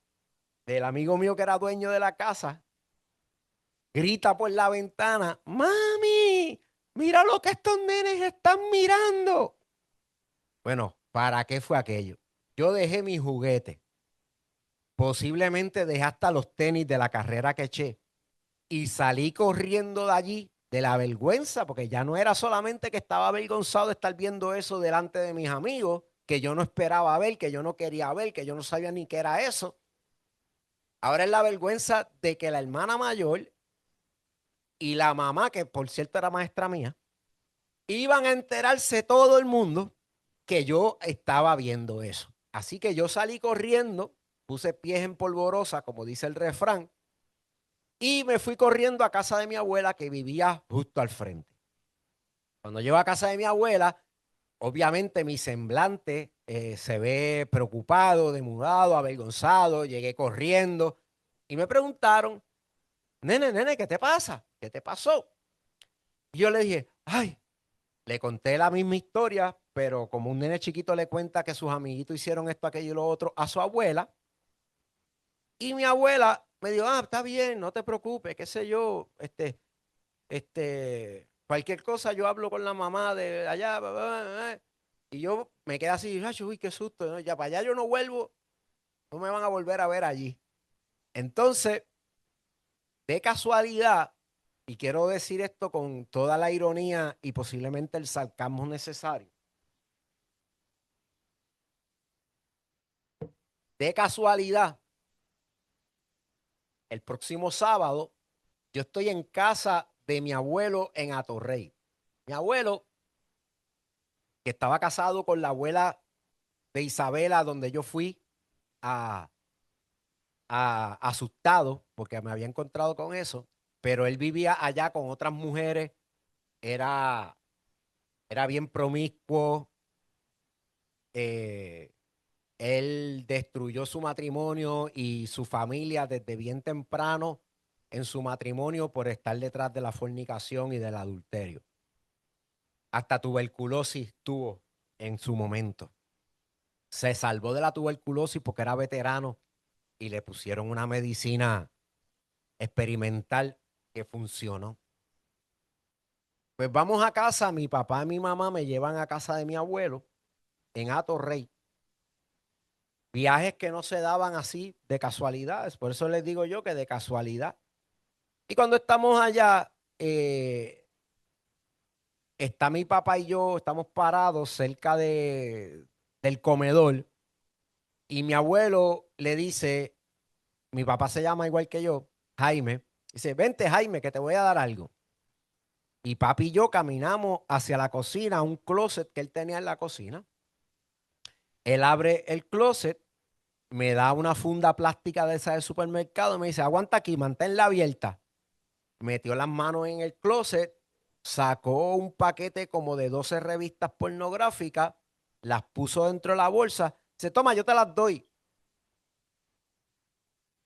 del amigo mío que era dueño de la casa, grita por la ventana: ¡Mami! ¡Mira lo que estos nenes están mirando! Bueno, ¿para qué fue aquello? Yo dejé mis juguetes, posiblemente dejé hasta los tenis de la carrera que eché y salí corriendo de allí de la vergüenza, porque ya no era solamente que estaba avergonzado de estar viendo eso delante de mis amigos, que yo no esperaba ver, que yo no quería ver, que yo no sabía ni qué era eso. Ahora es la vergüenza de que la hermana mayor y la mamá, que por cierto era maestra mía, iban a enterarse todo el mundo que yo estaba viendo eso. Así que yo salí corriendo, puse pies en polvorosa, como dice el refrán, y me fui corriendo a casa de mi abuela que vivía justo al frente. Cuando llego a casa de mi abuela, obviamente mi semblante se ve preocupado, demudado, avergonzado. Llegué corriendo y me preguntaron: nene, ¿qué te pasa? ¿Qué te pasó? Y yo le dije: ay, le conté la misma historia, pero como un nene chiquito le cuenta que sus amiguitos hicieron esto, aquello y lo otro a su abuela. Y mi abuela me dijo: ah, está bien, no te preocupes, qué sé yo, cualquier cosa yo hablo con la mamá de allá. Y yo me quedé así: "Ay, uy, qué susto, ¿no? Ya para allá yo no vuelvo, no me van a volver a ver allí". Entonces, de casualidad, y quiero decir esto con toda la ironía y posiblemente el sarcasmo necesario, de casualidad, el próximo sábado yo estoy en casa de mi abuelo en Atorrey. Mi abuelo, que estaba casado con la abuela de Isabela, donde yo fui a, asustado porque me había encontrado con eso, pero él vivía allá con otras mujeres, era, era bien promiscuo. eh, Él destruyó su matrimonio y su familia desde bien temprano en su matrimonio por estar detrás de la fornicación y del adulterio. Hasta tuberculosis tuvo en su momento. Se salvó de la tuberculosis porque era veterano y le pusieron una medicina experimental que funcionó. Pues vamos a casa, mi papá y mi mamá me llevan a casa de mi abuelo en Atorrey. Viajes que no se daban así de casualidad, por eso les digo yo que de casualidad. Y cuando estamos allá, está mi papá y yo, estamos parados cerca del comedor y mi abuelo le dice: mi papá se llama igual que yo, Jaime, dice: vente Jaime, que te voy a dar algo. Y papi y yo caminamos hacia la cocina, a un closet que él tenía en la cocina. Él abre el closet, me da una funda plástica de esa del supermercado y me dice: aguanta aquí, manténla abierta. Metió las manos en el closet, sacó un paquete como de 12 revistas pornográficas, las puso dentro de la bolsa Se toma, yo te las doy.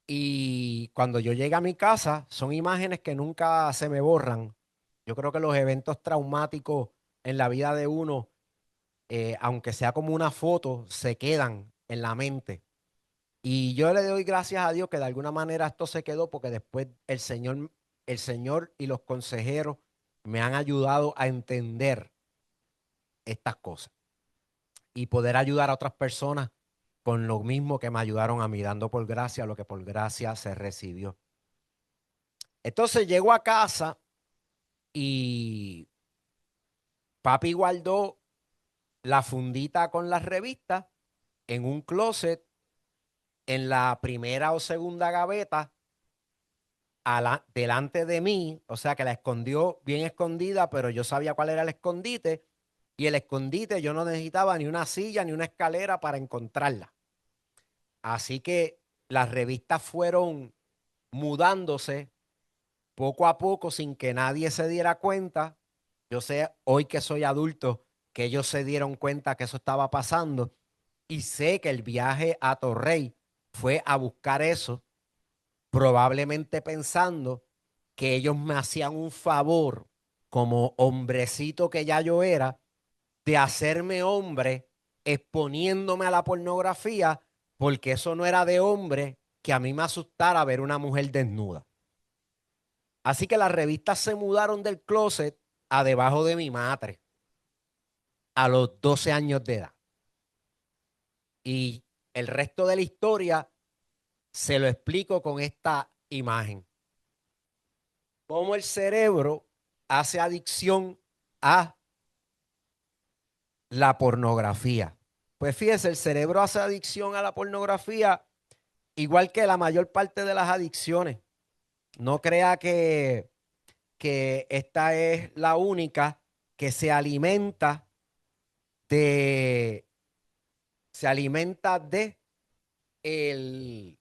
Y cuando yo llegué a mi casa, son imágenes que nunca se me borran. Yo creo que los eventos traumáticos en la vida de uno, aunque sea como una foto, se quedan en la mente. Y yo le doy gracias a Dios que de alguna manera esto se quedó porque después el Señor y los consejeros me han ayudado a entender estas cosas y poder ayudar a otras personas con lo mismo que me ayudaron a mí, dando por gracia lo que por gracia se recibió. Entonces llego a casa y papi guardó la fundita con las revistas en un closet en la primera o segunda gaveta delante de mí, o sea que la escondió bien escondida, pero yo sabía cuál era el escondite y el escondite yo no necesitaba ni una silla ni una escalera para encontrarla. Así que las revistas fueron mudándose poco a poco sin que nadie se diera cuenta. Yo sé hoy que soy adulto que ellos se dieron cuenta que eso estaba pasando y sé que el viaje a Torrey fue a buscar eso, probablemente pensando que ellos me hacían un favor como hombrecito que ya yo era de hacerme hombre exponiéndome a la pornografía porque eso no era de hombre que a mí me asustara ver una mujer desnuda. Así que las revistas se mudaron del closet a debajo de mi madre a los 12 años de edad. Y el resto de la historia se lo explico con esta imagen. Cómo el cerebro hace adicción a la pornografía. Pues fíjese, el cerebro hace adicción a la pornografía igual que la mayor parte de las adicciones. No crea que esta es la única que de, se alimenta de el,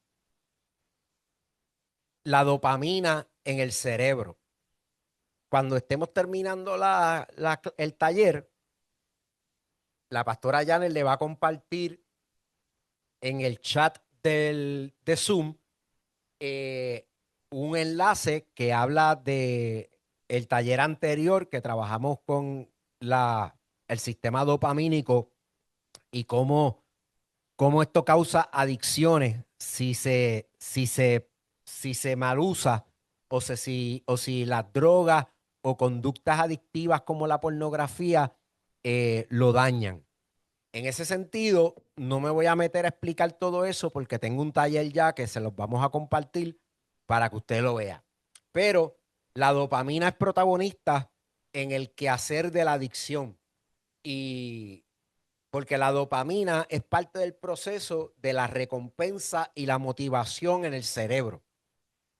la dopamina en el cerebro. Cuando estemos terminando el taller, la pastora Janet le va a compartir en el chat de Zoom eh, un enlace que habla de el taller anterior que trabajamos con el sistema dopamínico y cómo esto causa adicciones si se mal usa o si las drogas o conductas adictivas como la pornografía lo dañan. En ese sentido, no me voy a meter a explicar todo eso porque tengo un taller ya que se los vamos a compartir para que usted lo vea. Pero la dopamina es protagonista en el quehacer de la adicción y porque la dopamina es parte del proceso de la recompensa y la motivación en el cerebro.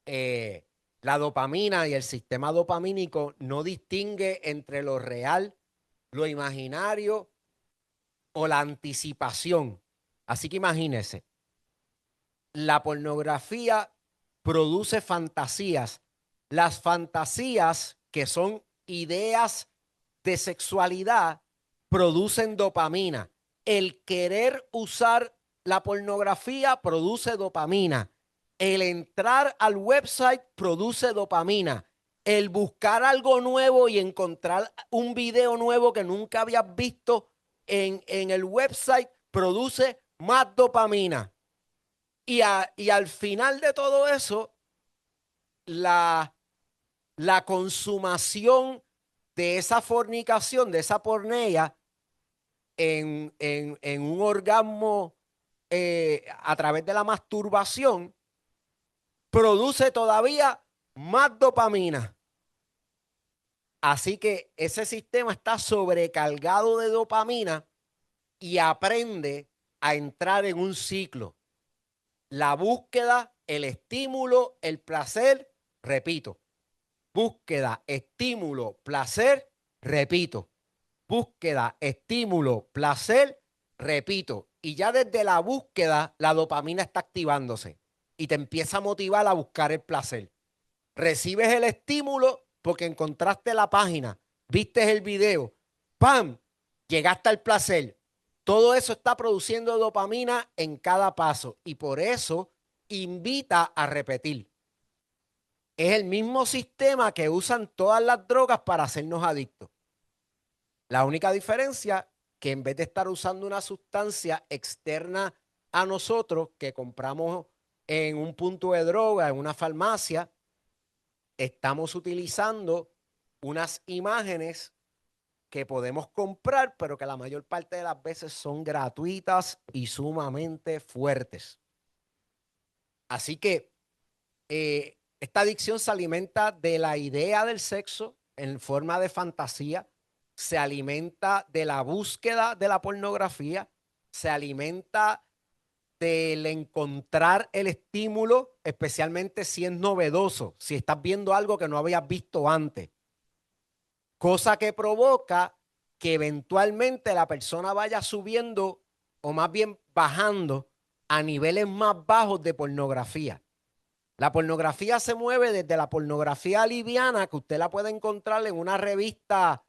La dopamina y el sistema dopamínico no distingue entre lo real, lo imaginario o la anticipación. Así que imagínese, la pornografía produce fantasías. Las fantasías, que son ideas de sexualidad, producen dopamina. El querer usar la pornografía produce dopamina. El entrar al website produce dopamina. El buscar algo nuevo y encontrar un video nuevo que nunca habías visto en el website produce más dopamina. Y al final de todo eso, la, la consumación de esa fornicación, de esa pornea, en un orgasmo a través de la masturbación, produce todavía más dopamina. Así que ese sistema está sobrecargado de dopamina y aprende a entrar en un ciclo. La búsqueda, el estímulo, el placer, repito. Búsqueda, estímulo, placer, repito. Búsqueda, estímulo, placer, repito. Y ya desde la búsqueda, la dopamina está activándose y te empieza a motivar a buscar el placer. Recibes el estímulo porque encontraste la página, viste el video, ¡pam! Llegaste al placer. Todo eso está produciendo dopamina en cada paso y por eso invita a repetir. Es el mismo sistema que usan todas las drogas para hacernos adictos. La única diferencia que en vez de estar usando una sustancia externa a nosotros que compramos en un punto de droga, en una farmacia, estamos utilizando unas imágenes que podemos comprar, pero que la mayor parte de las veces son gratuitas y sumamente fuertes. Así que esta adicción se alimenta de la idea del sexo en forma de fantasía, se alimenta de la búsqueda de la pornografía, se alimenta del encontrar el estímulo, especialmente si es novedoso, si estás viendo algo que no habías visto antes. Cosa que provoca que eventualmente la persona vaya subiendo o más bien bajando a niveles más bajos de pornografía. La pornografía se mueve desde la pornografía liviana, que usted la puede encontrar en una revista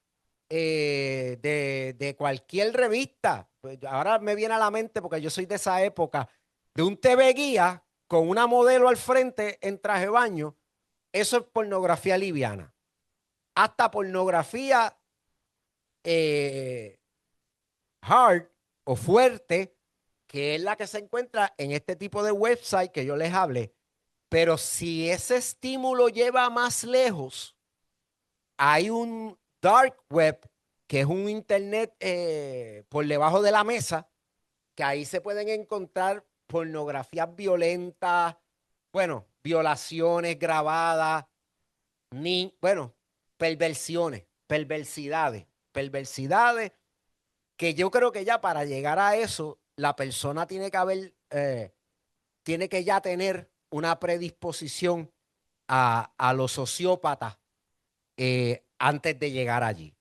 de cualquier revista. Pues ahora me viene a la mente, porque yo soy de esa época, de un TV guía con una modelo al frente en traje de baño. Eso es pornografía liviana. Hasta pornografía hard o fuerte, que es la que se encuentra en este tipo de website que yo les hablé. Pero si ese estímulo lleva más lejos, hay un dark web, que es un internet por debajo de la mesa, que ahí se pueden encontrar pornografías violentas, bueno, violaciones grabadas, bueno, perversidades, que yo creo que ya para llegar a eso, la persona tiene que ya tener una predisposición a los sociópatas antes de llegar allí.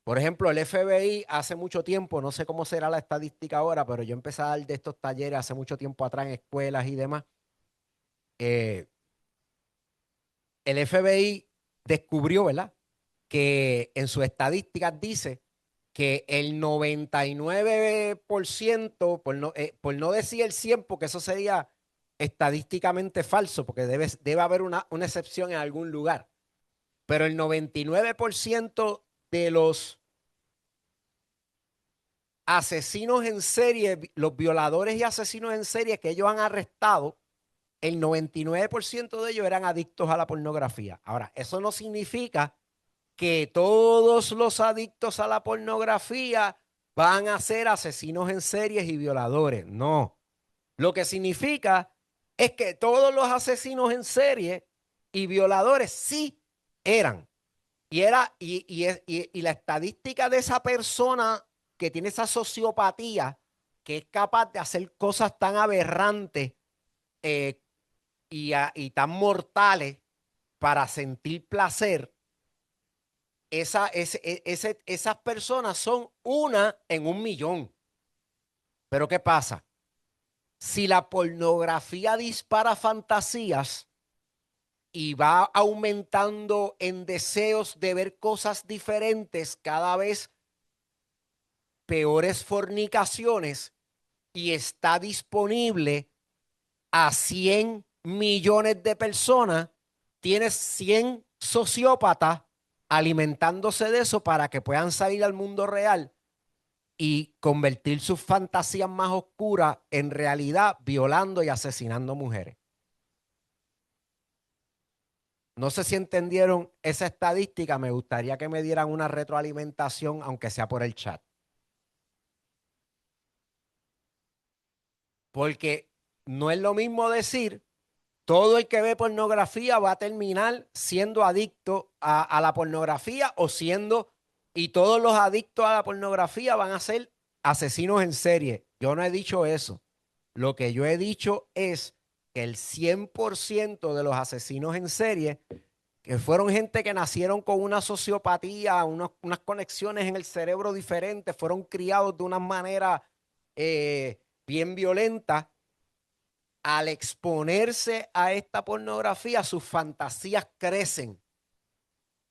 Por ejemplo, el FBI hace mucho tiempo, no sé cómo será la estadística ahora, pero yo empecé a dar de estos talleres hace mucho tiempo atrás en escuelas y demás. El FBI descubrió, ¿verdad?, que en sus estadísticas dice que el 99%, por no decir el 100%, porque eso sería estadísticamente falso, porque debe haber una excepción en algún lugar, pero el 99% de los asesinos en serie, los violadores y asesinos en serie que ellos han arrestado, el 99% de ellos eran adictos a la pornografía. Ahora, eso no significa que todos los adictos a la pornografía van a ser asesinos en series y violadores. No. Lo que significa es que todos los asesinos en serie y violadores sí eran. Y la estadística de esa persona que tiene esa sociopatía, que es capaz de hacer cosas tan aberrantes y tan mortales para sentir placer, esas personas son una en 1.000.000. Pero ¿qué pasa? Si la pornografía dispara fantasías y va aumentando en deseos de ver cosas diferentes, cada vez peores fornicaciones, y está disponible a 100 millones de personas, tienes 100 sociópatas alimentándose de eso para que puedan salir al mundo real y convertir sus fantasías más oscuras en realidad, violando y asesinando mujeres. No sé si entendieron esa estadística. Me gustaría que me dieran una retroalimentación, aunque sea por el chat. Porque no es lo mismo decir todo el que ve pornografía va a terminar siendo adicto a la pornografía y todos los adictos a la pornografía van a ser asesinos en serie. Yo no he dicho eso. Lo que yo he dicho es que el 100% de los asesinos en serie, que fueron gente que nacieron con una sociopatía, unas conexiones en el cerebro diferentes, fueron criados de una manera bien violenta, al exponerse a esta pornografía, sus fantasías crecen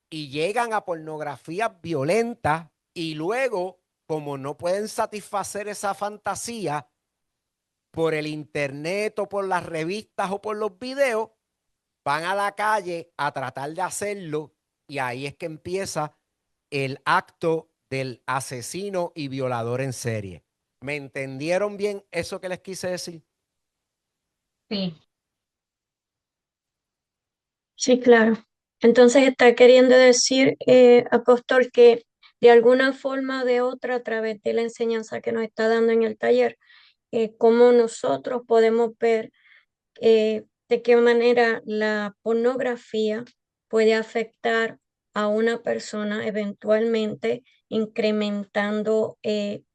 y llegan a pornografías violentas y luego como no pueden satisfacer esa fantasía por el internet o por las revistas o por los videos, van a la calle a tratar de hacerlo y ahí es que empieza el acto del asesino y violador en serie. ¿Me entendieron bien eso que les quise decir? Sí, Sí, claro. Entonces está queriendo decir, apóstol, que de alguna forma o de otra, a través de la enseñanza que nos está dando en el taller, cómo nosotros podemos ver de qué manera la pornografía puede afectar a una persona, eventualmente incrementando el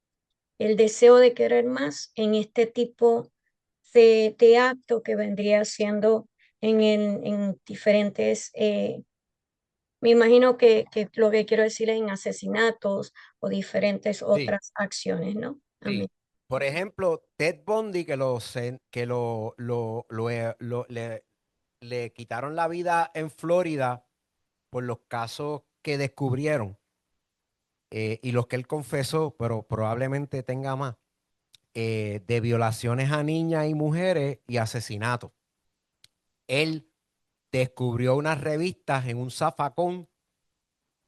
deseo de querer más en este tipo de acto que vendría siendo en diferentes, me imagino que lo que quiero decir es en asesinatos o diferentes Sí, otras acciones, ¿no? Amén. sí. Por ejemplo, Ted Bundy, le quitaron la vida en Florida por los casos que descubrieron y los que él confesó, pero probablemente tenga más, de violaciones a niñas y mujeres y asesinatos. Él descubrió unas revistas en un zafacón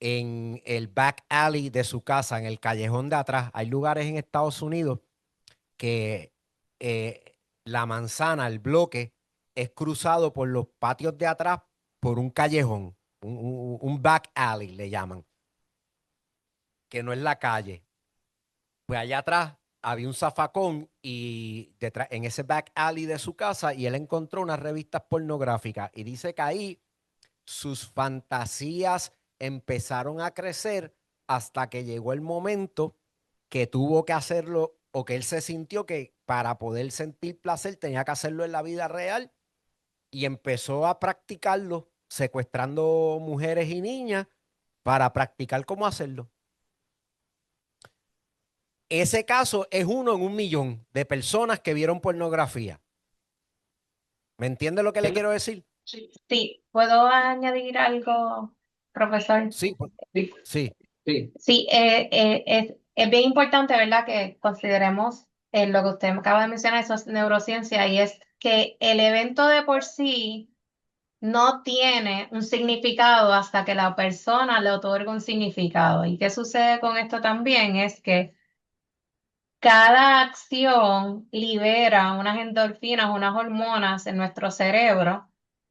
en el back alley de su casa, en el callejón de atrás. Hay lugares en Estados Unidos que la manzana, el bloque, es cruzado por los patios de atrás por un callejón, un back alley le llaman, que no es la calle. Pues allá atrás había un zafacón y detrás, en ese back alley de su casa, y él encontró unas revistas pornográficas y dice que ahí sus fantasías empezaron a crecer hasta que llegó el momento que tuvo que hacerlo o que él se sintió que para poder sentir placer tenía que hacerlo en la vida real y empezó a practicarlo secuestrando mujeres y niñas para practicar cómo hacerlo. Ese caso es uno en 1 millón de personas que vieron pornografía. ¿Me entiende lo que le quiero decir? sí, ¿puedo añadir algo, profesor? Sí, sí, Sí, es bien importante, ¿verdad?, que consideremos lo que usted acaba de mencionar, eso es neurociencia, y es que el evento de por sí no tiene un significado hasta que la persona le otorga un significado. ¿Y qué sucede con esto también? Es que cada acción libera unas endorfinas, unas hormonas en nuestro cerebro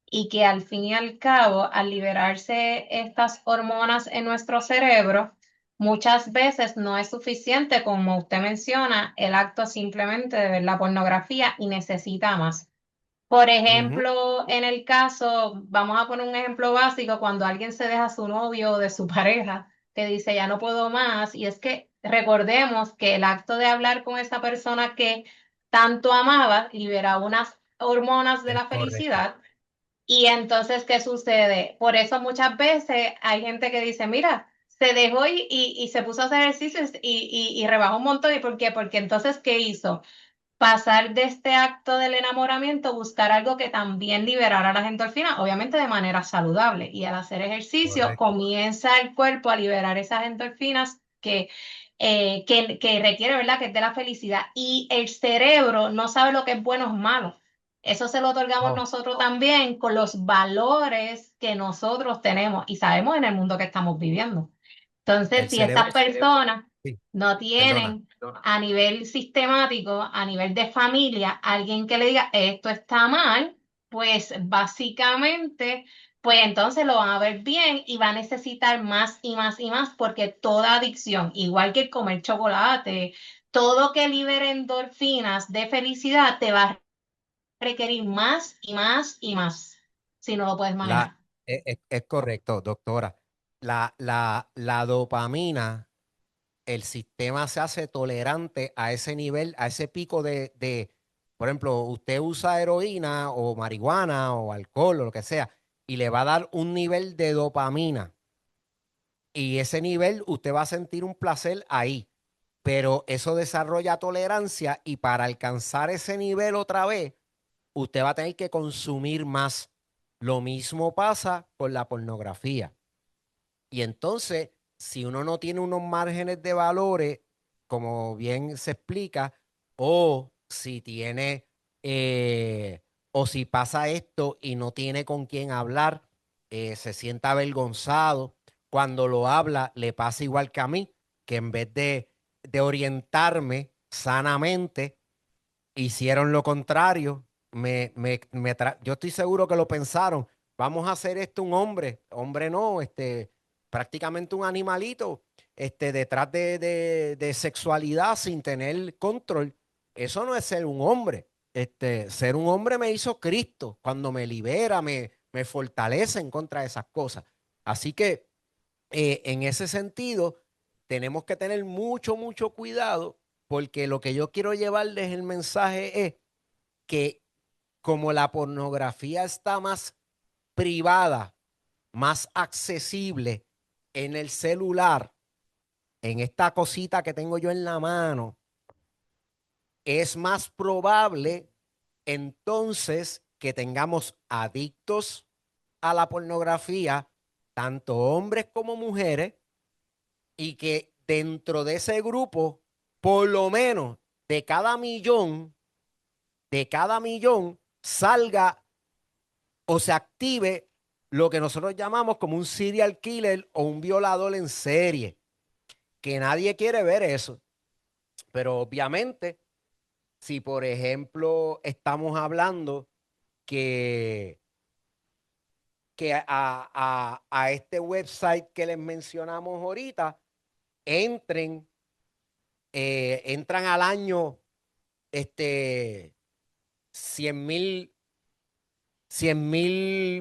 y que al fin y al cabo, al liberarse estas hormonas en nuestro cerebro, muchas veces no es suficiente, como usted menciona, el acto simplemente de ver la pornografía y necesita más. Por ujú, ejemplo, en el caso, vamos a poner un ejemplo básico, cuando alguien se deja a su novio o de su pareja, que dice ya no puedo más, y es que recordemos que el acto de hablar con esa persona que tanto amaba libera unas hormonas de es la correcto. felicidad, y entonces, ¿qué sucede? Por eso muchas veces hay gente que dice, mira, se dejó y se puso a hacer ejercicios y rebajó un montón, ¿y por qué? Porque entonces, ¿qué hizo? Pasar de este acto del enamoramiento, buscar algo que también liberara las endorfinas, obviamente de manera saludable. Y al hacer ejercicio, Correcto. comienza el cuerpo a liberar esas endorfinas que requiere, ¿verdad?, que es de la felicidad. Y el cerebro no sabe lo que es bueno o malo. Eso se lo otorgamos Oh, nosotros también con los valores que nosotros tenemos y sabemos en el mundo que estamos viviendo. Entonces, el si estas cerebro, personas sí, no perdona. tienen a nivel sistemático, a nivel de familia, alguien que le diga esto está mal, pues básicamente, pues entonces lo van a ver bien y va a necesitar más y más y más, porque toda adicción, igual que comer chocolate, todo que libere endorfinas de felicidad, te va a requerir más y más y más, si no lo puedes manejar. Es correcto, doctora. La dopamina, el sistema se hace tolerante a ese nivel, a ese pico por ejemplo, usted usa heroína o marihuana o alcohol o lo que sea, y le va a dar un nivel de dopamina. Y ese nivel usted va a sentir un placer ahí, pero eso desarrolla tolerancia y para alcanzar ese nivel otra vez, usted va a tener que consumir más. Lo mismo pasa con la pornografía. Y entonces, si uno no tiene unos márgenes de valores como bien se explica, o si tiene, o si pasa esto y no tiene con quién hablar, se sienta avergonzado. Cuando lo habla, le pasa igual que a mí, que en vez de orientarme sanamente, hicieron lo contrario. Yo estoy seguro que lo pensaron. Vamos a hacer esto un hombre. Hombre no, prácticamente un animalito, detrás de sexualidad sin tener control. Eso no es ser un hombre. Ser un hombre me hizo Cristo. Cuando me libera, me fortalece en contra de esas cosas. Así que en ese sentido, tenemos que tener mucho, mucho cuidado, porque lo que yo quiero llevarles el mensaje es que como la pornografía está más privada, más accesible en el celular, en esta cosita que tengo yo en la mano, es más probable entonces que tengamos adictos a la pornografía, tanto hombres como mujeres, y que dentro de ese grupo, por lo menos de cada millón salga o se active lo que nosotros llamamos como un serial killer o un violador en serie, que nadie quiere ver eso. Pero obviamente, si por ejemplo estamos hablando que, que a este website que les mencionamos ahorita, entran al año 100 mil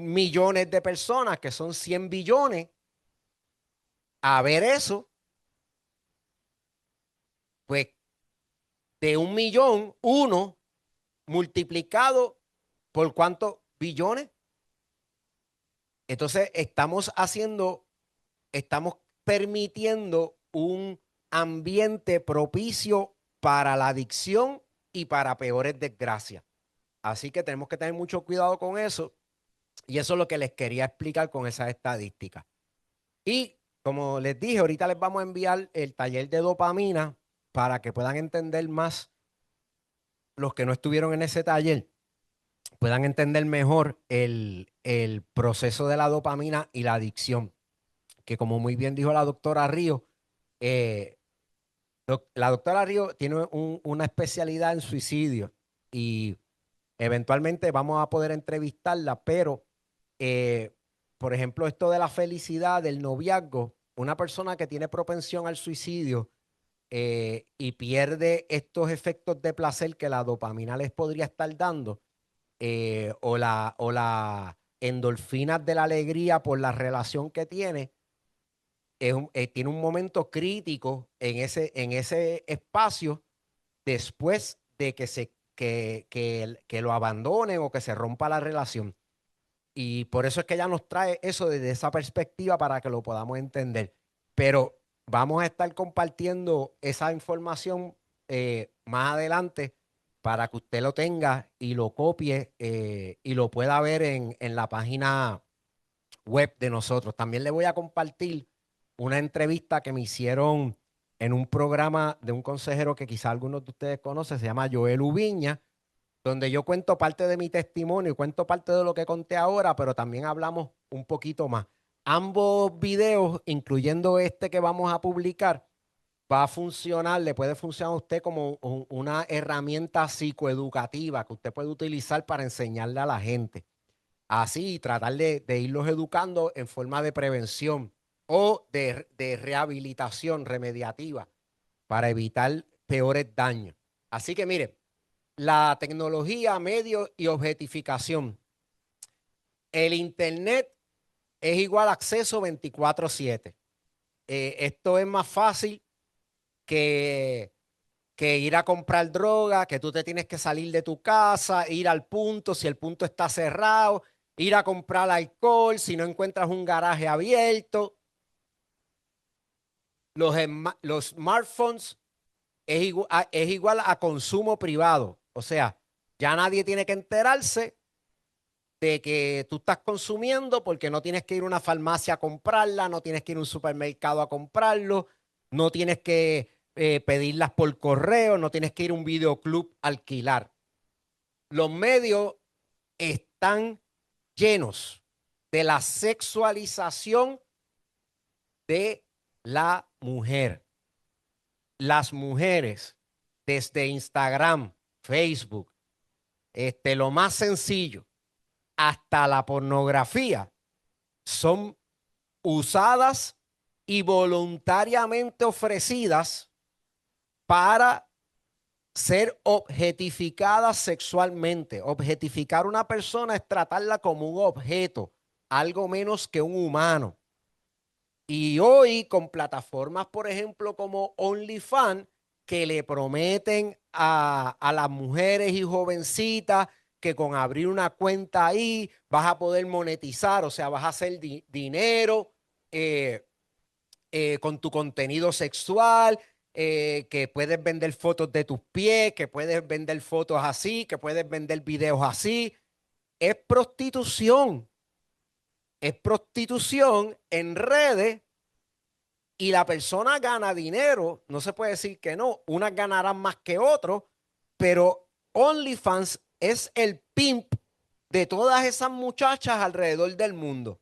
millones de personas, que son 100 billones, a ver eso, pues de 1 millón, uno multiplicado por cuántos billones. Entonces estamos permitiendo un ambiente propicio para la adicción y para peores desgracias. Así que tenemos que tener mucho cuidado con eso. Y eso es lo que les quería explicar con esas estadísticas. Y como les dije, ahorita les vamos a enviar el taller de dopamina para que puedan entender más, los que no estuvieron en ese taller, puedan entender mejor el proceso de la dopamina y la adicción. Que como muy bien dijo la doctora Río, eh, la doctora Río tiene una especialidad en suicidio y eventualmente vamos a poder entrevistarla, pero por ejemplo, esto de la felicidad, del noviazgo, una persona que tiene propensión al suicidio y pierde estos efectos de placer que la dopamina les podría estar dando, o la endorfinas de la alegría por la relación que tiene, tiene un momento crítico en ese espacio después de que lo abandonen o que se rompa la relación. Y por eso es que ella nos trae eso desde esa perspectiva para que lo podamos entender. Pero vamos a estar compartiendo esa información más adelante para que usted lo tenga y lo copie y lo pueda ver en la página web de nosotros. También le voy a compartir una entrevista que me hicieron en un programa de un consejero que quizá algunos de ustedes conocen, se llama Joel Ubiña, donde yo cuento parte de mi testimonio y cuento parte de lo que conté ahora, pero también hablamos un poquito más. Ambos videos, incluyendo este que vamos a publicar, va a funcionar, le puede funcionar a usted como una herramienta psicoeducativa que usted puede utilizar para enseñarle a la gente. Así, tratar de irlos educando en forma de prevención o de rehabilitación remediativa para evitar peores daños. Así que mire, la tecnología, medios y objetificación. El Internet es igual a acceso 24/7. Esto es más fácil que ir a comprar droga, que tú te tienes que salir de tu casa, ir al punto, si el punto está cerrado, ir a comprar alcohol, si no encuentras un garaje abierto. Los smartphones es igual a consumo privado. O sea, ya nadie tiene que enterarse de que tú estás consumiendo porque no tienes que ir a una farmacia a comprarla, no tienes que ir a un supermercado a comprarlo, no tienes que pedirlas por correo, no tienes que ir a un videoclub a alquilar. Los medios están llenos de la sexualización de la mujer. Las mujeres, desde Instagram, Facebook, lo más sencillo, hasta la pornografía, son usadas y voluntariamente ofrecidas para ser objetificadas sexualmente. Objetificar a una persona es tratarla como un objeto, algo menos que un humano. Y hoy con plataformas, por ejemplo, como OnlyFans, que le prometen a las mujeres y jovencitas que con abrir una cuenta ahí vas a poder monetizar, o sea, vas a hacer dinero con tu contenido sexual, que puedes vender fotos de tus pies, que puedes vender fotos así, que puedes vender videos así. Es prostitución. Es prostitución en redes y la persona gana dinero. No se puede decir que no. Unas ganarán más que otros, pero OnlyFans es el pimp de todas esas muchachas alrededor del mundo.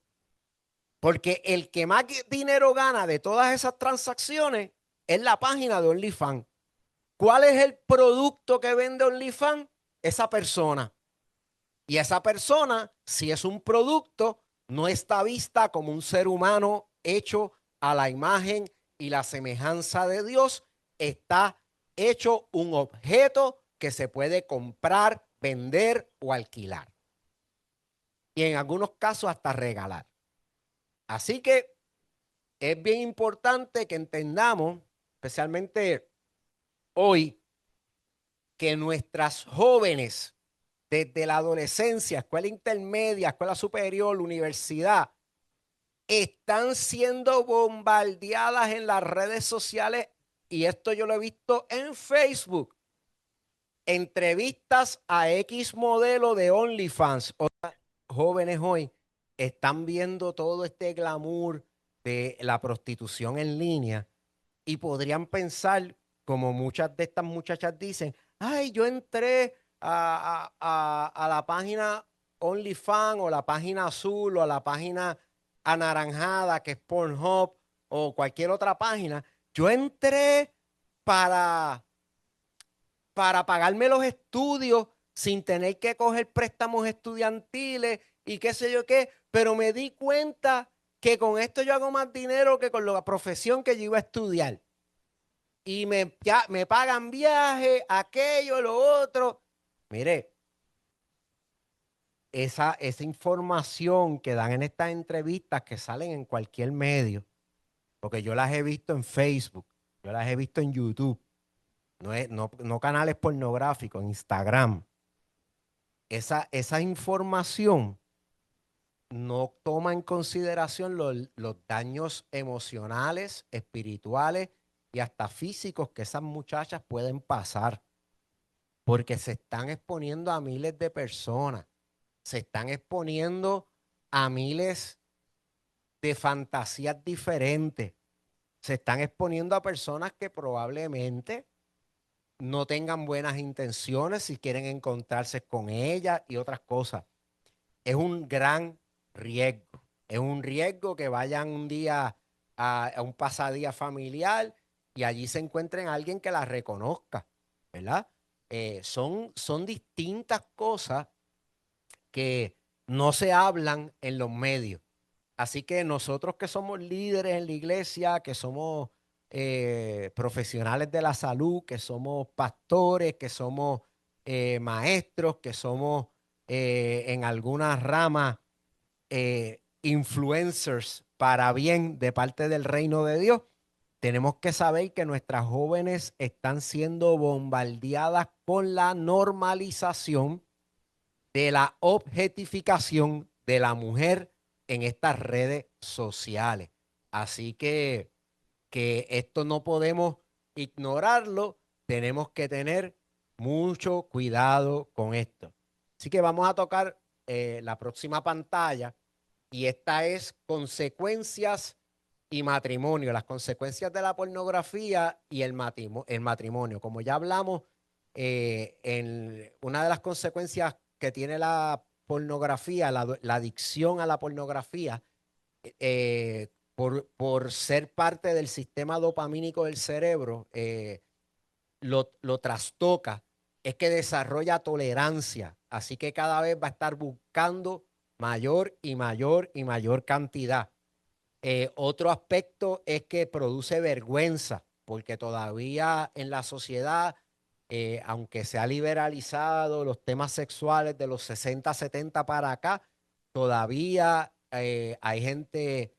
Porque el que más dinero gana de todas esas transacciones es la página de OnlyFans. ¿Cuál es el producto que vende OnlyFans? Esa persona. Y esa persona, si es un producto, no está vista como un ser humano hecho a la imagen y la semejanza de Dios. Está hecho un objeto que se puede comprar, vender o alquilar. Y en algunos casos hasta regalar. Así que es bien importante que entendamos, especialmente hoy, que nuestras jóvenes, desde la adolescencia, escuela intermedia, escuela superior, universidad, están siendo bombardeadas en las redes sociales, y esto yo lo he visto en Facebook. Entrevistas a X modelo de OnlyFans. Jóvenes hoy están viendo todo este glamour de la prostitución en línea y podrían pensar, como muchas de estas muchachas dicen, ay, yo entré a la página OnlyFans o la página azul o a la página anaranjada que es Pornhub o cualquier otra página. Yo entré para, para pagarme los estudios sin tener que coger préstamos estudiantiles y qué sé yo qué, pero me di cuenta que con esto yo hago más dinero que con la profesión que yo iba a estudiar. Y ya me pagan viaje, aquello, lo otro. Mire, esa información que dan en estas entrevistas que salen en cualquier medio, porque yo las he visto en Facebook, yo las he visto en YouTube, no canales pornográficos, en Instagram. Esa información no toma en consideración los daños emocionales, espirituales y hasta físicos que esas muchachas pueden pasar, porque se están exponiendo a miles de personas, se están exponiendo a miles de fantasías diferentes, se están exponiendo a personas que probablemente no tengan buenas intenciones si quieren encontrarse con ellas y otras cosas. Es un gran riesgo. Es un riesgo que vayan un día a un pasadía familiar y allí se encuentren a alguien que la reconozca, ¿verdad? Son distintas cosas que no se hablan en los medios. Así que nosotros que somos líderes en la iglesia, que somos profesionales de la salud, que somos pastores, que somos maestros, que somos en algunas ramas influencers para bien de parte del reino de Dios, tenemos que saber que nuestras jóvenes están siendo bombardeadas con la normalización de la objetificación de la mujer en estas redes sociales. Así que esto no podemos ignorarlo, tenemos que tener mucho cuidado con esto. Así que vamos a tocar la próxima pantalla y esta es consecuencias y matrimonio, las consecuencias de la pornografía y el matrimonio. Como ya hablamos, una de las consecuencias que tiene la pornografía, la adicción a la pornografía, por ser parte del sistema dopamínico del cerebro, lo trastoca, es que desarrolla tolerancia. Así que cada vez va a estar buscando mayor y mayor y mayor cantidad. Otro aspecto es que produce vergüenza, porque todavía en la sociedad, aunque se ha liberalizado los temas sexuales de los 60, 70 para acá, todavía hay gente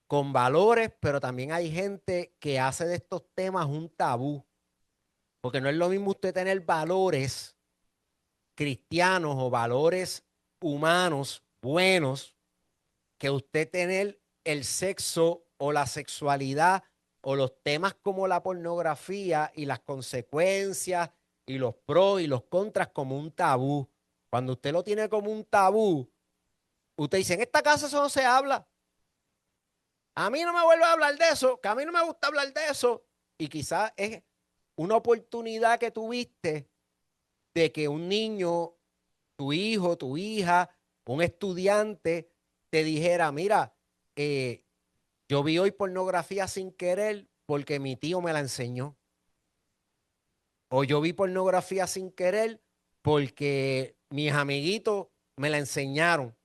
con valores, pero también hay gente que hace de estos temas un tabú, porque no es lo mismo usted tener valores cristianos o valores humanos buenos que usted tener el sexo o la sexualidad o los temas como la pornografía y las consecuencias y los pros y los contras como un tabú. Cuando usted lo tiene como un tabú, usted dice, en esta casa eso no se habla. A mí no me vuelve a hablar de eso, que a mí no me gusta hablar de eso. Y quizás es una oportunidad que tuviste de que un niño, tu hijo, tu hija, un estudiante te dijera, mira, yo vi hoy pornografía sin querer porque mi tío me la enseñó. O yo vi pornografía sin querer porque mis amiguitos me la enseñaron.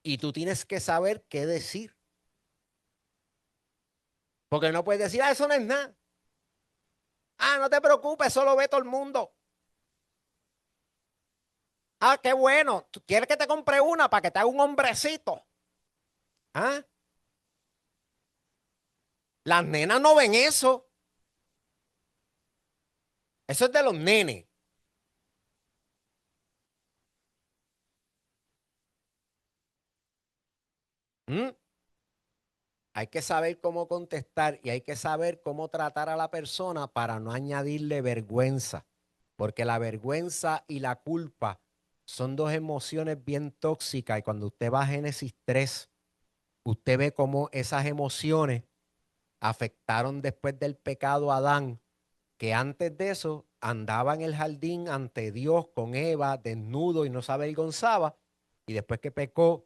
Y tú tienes que saber qué decir. Porque no puedes decir, eso no es nada. No te preocupes, eso lo ve todo el mundo. Qué bueno. ¿Tú quieres que te compre una para que te haga un hombrecito? Las nenas no ven eso. Eso es de los nenes. ¿Mm? Hay que saber cómo contestar y hay que saber cómo tratar a la persona para no añadirle vergüenza. Porque la vergüenza y la culpa son dos emociones bien tóxicas. Y cuando usted va a Génesis 3, usted ve cómo esas emociones afectaron después del pecado a Adán, que antes de eso andaba en el jardín ante Dios con Eva, desnudo y no se avergonzaba. Y después que pecó,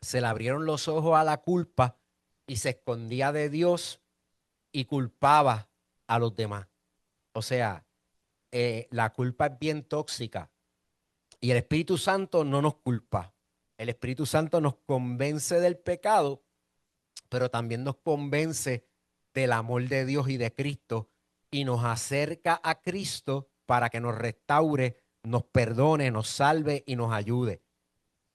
se le abrieron los ojos a la culpa y se escondía de Dios y culpaba a los demás. O sea, la culpa es bien tóxica y el Espíritu Santo no nos culpa. El Espíritu Santo nos convence del pecado, pero también nos convence del amor de Dios y de Cristo y nos acerca a Cristo para que nos restaure, nos perdone, nos salve y nos ayude.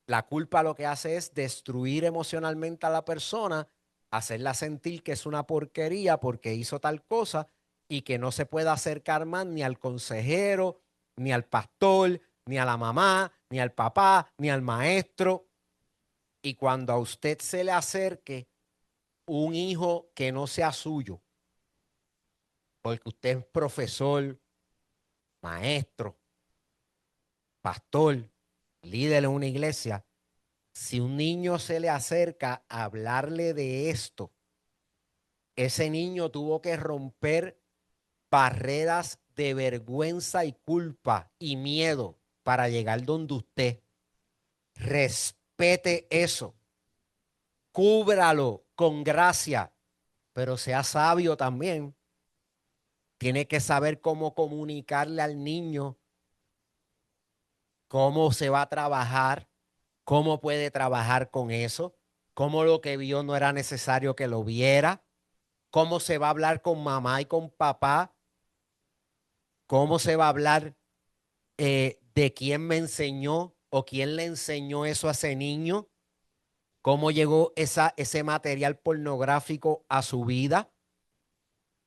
La culpa lo que hace es destruir emocionalmente a la persona, hacerla sentir que es una porquería porque hizo tal cosa y que no se puede acercar más ni al consejero, ni al pastor, ni a la mamá, ni al papá, ni al maestro. Y cuando a usted se le acerque un hijo que no sea suyo, porque usted es profesor, maestro, pastor, líder en una iglesia, si un niño se le acerca a hablarle de esto, ese niño tuvo que romper barreras de vergüenza y culpa y miedo para llegar donde usted. Respete eso. Cúbralo con gracia, pero sea sabio también. Tiene que saber cómo comunicarle al niño cómo se va a trabajar, cómo puede trabajar con eso, cómo lo que vio no era necesario que lo viera, cómo se va a hablar con mamá y con papá, cómo se va a hablar de quién me enseñó o quién le enseñó eso a ese niño, cómo llegó ese material pornográfico a su vida,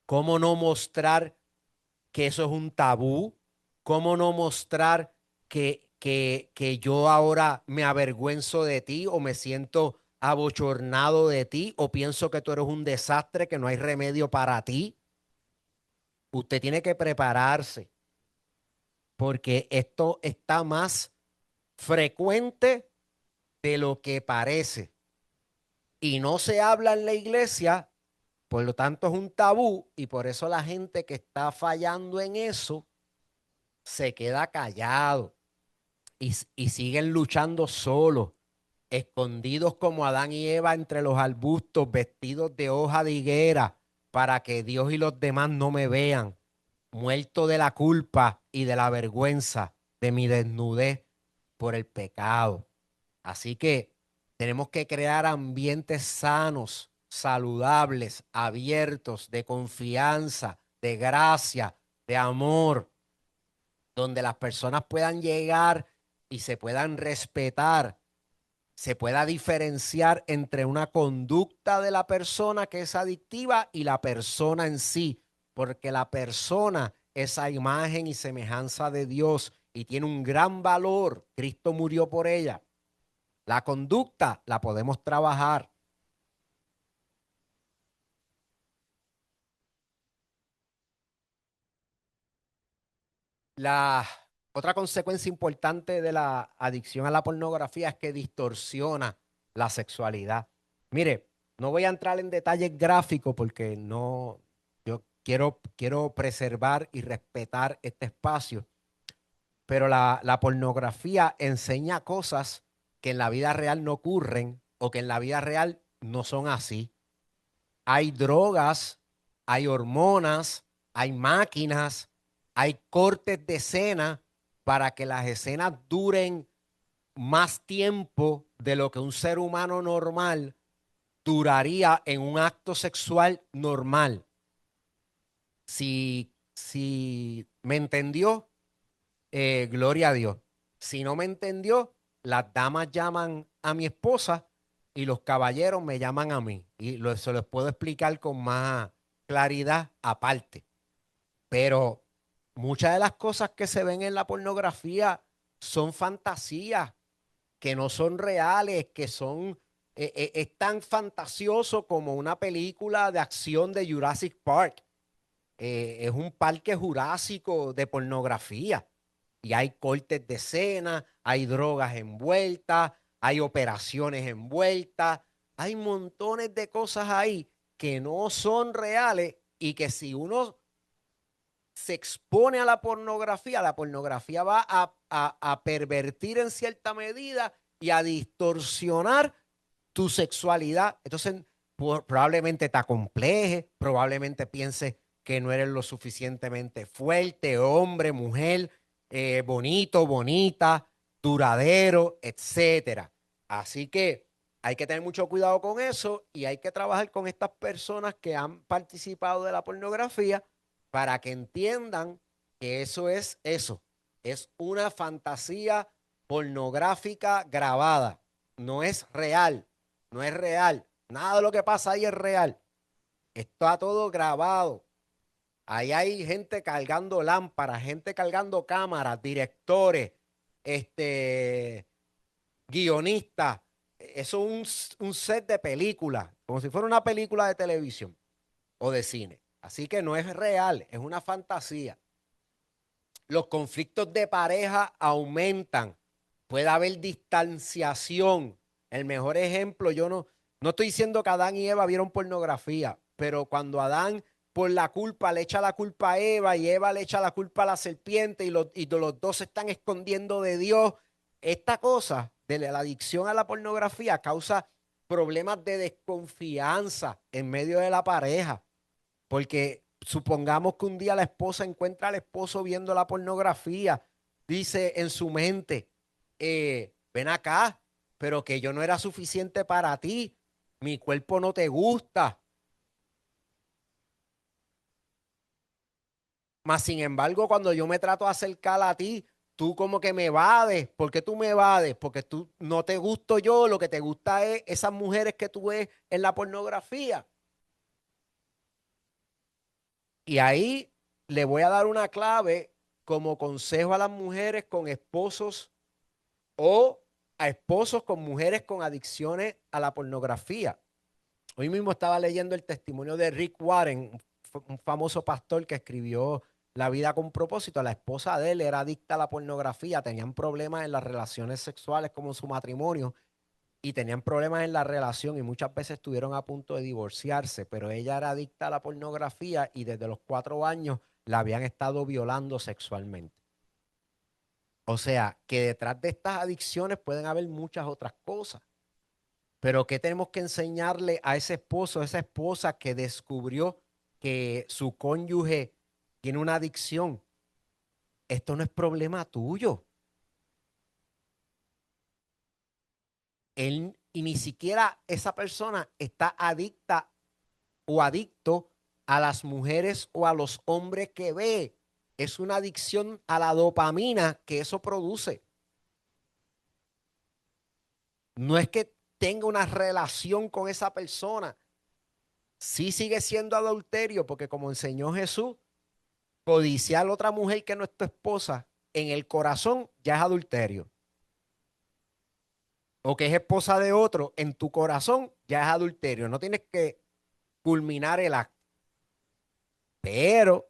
cómo no mostrar que eso es un tabú, cómo no mostrar que yo ahora me avergüenzo de ti o me siento abochornado de ti o pienso que tú eres un desastre, que no hay remedio para ti. Usted tiene que prepararse porque esto está más frecuente de lo que parece. y no se habla en la iglesia, por lo tanto es un tabú y por eso la gente que está fallando en eso se queda callado y siguen luchando solos, escondidos como Adán y Eva entre los arbustos, vestidos de hoja de higuera, para que Dios y los demás no me vean, muerto de la culpa y de la vergüenza de mi desnudez por el pecado. Así que tenemos que crear ambientes sanos, saludables, abiertos, de confianza, de gracia, de amor, donde las personas puedan llegar y se puedan respetar, se pueda diferenciar entre una conducta de la persona que es adictiva y la persona en sí, porque la persona es a imagen y semejanza de Dios y tiene un gran valor. Cristo murió por ella. La conducta la podemos trabajar. La otra consecuencia importante de la adicción a la pornografía es que distorsiona la sexualidad. Mire, no voy a entrar en detalles gráficos porque no, yo quiero preservar y respetar este espacio, pero la pornografía enseña cosas que en la vida real no ocurren o que en la vida real no son así. Hay drogas, hay hormonas, hay máquinas, hay cortes de escena para que las escenas duren más tiempo de lo que un ser humano normal duraría en un acto sexual normal. Si me entendió, gloria a Dios. Si no me entendió, las damas llaman a mi esposa y los caballeros me llaman a mí. Y se los puedo explicar con más claridad aparte. Pero muchas de las cosas que se ven en la pornografía son fantasías, que no son reales, que son, es tan fantasioso como una película de acción de Jurassic Park. Es un parque jurásico de pornografía y hay cortes de escena, hay drogas envueltas, hay operaciones envueltas, hay montones de cosas ahí que no son reales y que si uno se expone a la pornografía va a pervertir en cierta medida y a distorsionar tu sexualidad. Entonces, probablemente te acompleje, probablemente pienses que no eres lo suficientemente fuerte, hombre, mujer, bonito, bonita, duradero, etcétera. Así que hay que tener mucho cuidado con eso y hay que trabajar con estas personas que han participado de la pornografía para que entiendan que eso, es una fantasía pornográfica grabada, no es real, no es real, nada de lo que pasa ahí es real, está todo grabado. Ahí hay gente cargando lámparas, gente cargando cámaras, directores, guionistas. Eso es un set de película, como si fuera una película de televisión o de cine. Así que no es real, es una fantasía. Los conflictos de pareja aumentan. Puede haber distanciación. El mejor ejemplo, yo no estoy diciendo que Adán y Eva vieron pornografía, pero cuando Adán por la culpa le echa la culpa a Eva y Eva le echa la culpa a la serpiente y los dos se están escondiendo de Dios, esta cosa de la adicción a la pornografía causa problemas de desconfianza en medio de la pareja. Porque supongamos que un día la esposa encuentra al esposo viendo la pornografía, dice en su mente, ven acá, pero que yo no era suficiente para ti, mi cuerpo no te gusta. Mas, sin embargo, cuando yo me trato de acercar a ti, tú como que me evades. ¿Por qué tú me evades? Porque tú no te gusto yo, lo que te gusta es esas mujeres que tú ves en la pornografía. Y ahí le voy a dar una clave como consejo a las mujeres con esposos o a esposos con mujeres con adicciones a la pornografía. Hoy mismo estaba leyendo el testimonio de Rick Warren, un famoso pastor que escribió La vida con propósito. La esposa de él era adicta a la pornografía, tenían problemas en las relaciones sexuales como en su matrimonio y tenían problemas en la relación y muchas veces estuvieron a punto de divorciarse, pero ella era adicta a la pornografía y desde los 4 años la habían estado violando sexualmente. O sea, que detrás de estas adicciones pueden haber muchas otras cosas. Pero ¿qué tenemos que enseñarle a ese esposo, a esa esposa que descubrió que su cónyuge tiene una adicción? Esto no es problema tuyo. Él, y ni siquiera esa persona está adicta o adicto a las mujeres o a los hombres que ve. Es una adicción a la dopamina que eso produce. No es que tenga una relación con esa persona. Sí sigue siendo adulterio porque como enseñó Jesús, codiciar a otra mujer que no es tu esposa en el corazón ya es adulterio. O que es esposa de otro en tu corazón ya es adulterio. No tienes que culminar el acto. Pero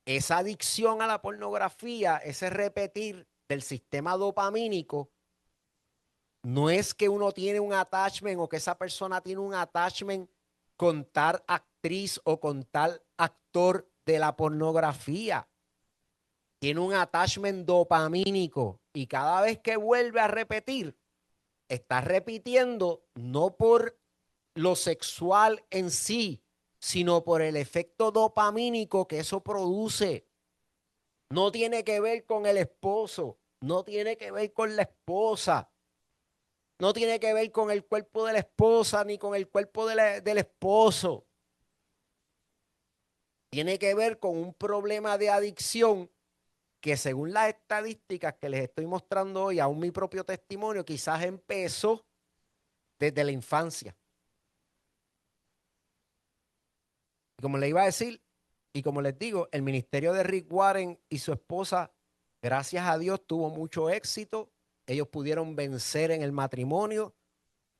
esa adicción a la pornografía, ese repetir del sistema dopamínico, no es que uno tiene un attachment o que esa persona tiene un attachment con tal actriz o con tal actor de la pornografía. Tiene un attachment dopamínico y cada vez que vuelve a repetir, está repitiendo no por lo sexual en sí, sino por el efecto dopamínico que eso produce. No tiene que ver con el esposo, no tiene que ver con la esposa, no tiene que ver con el cuerpo de la esposa ni con el cuerpo del esposo. Tiene que ver con un problema de adicción que según las estadísticas que les estoy mostrando hoy, aún mi propio testimonio, quizás empezó desde la infancia. Y como le iba a decir, y como les digo, el ministerio de Rick Warren y su esposa, gracias a Dios, tuvo mucho éxito. Ellos pudieron vencer en el matrimonio,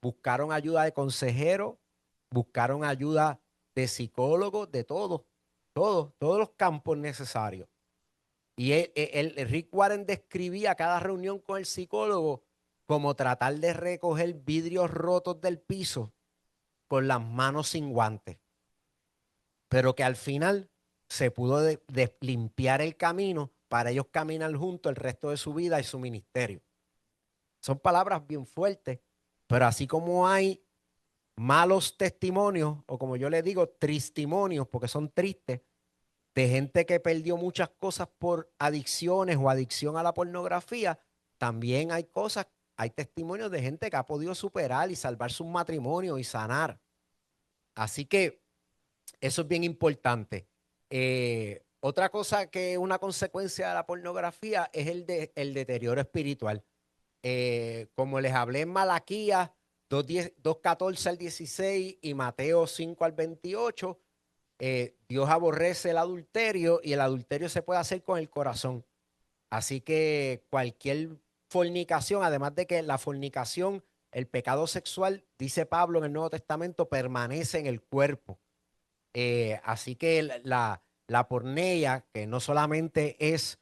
buscaron ayuda de consejeros, buscaron ayuda de psicólogos, de todos los campos necesarios. Y Rick Warren describía cada reunión con el psicólogo como tratar de recoger vidrios rotos del piso con las manos sin guantes, pero que al final se pudo de limpiar el camino para ellos caminar juntos el resto de su vida y su ministerio. Son palabras bien fuertes, pero así como hay malos testimonios, o como yo le digo, tristimonios, porque son tristes, de gente que perdió muchas cosas por adicciones o adicción a la pornografía, también hay testimonios de gente que ha podido superar y salvar sus matrimonios y sanar. Así que eso es bien importante. Otra cosa que una consecuencia de la pornografía es el deterioro espiritual. Como les hablé en Malaquías 2:14 al 16 y Mateo 5 al 28, Dios aborrece el adulterio y el adulterio se puede hacer con el corazón. Así que cualquier fornicación, además de que la fornicación, el pecado sexual, dice Pablo en el Nuevo Testamento, permanece en el cuerpo. Así que la porneia, que no solamente es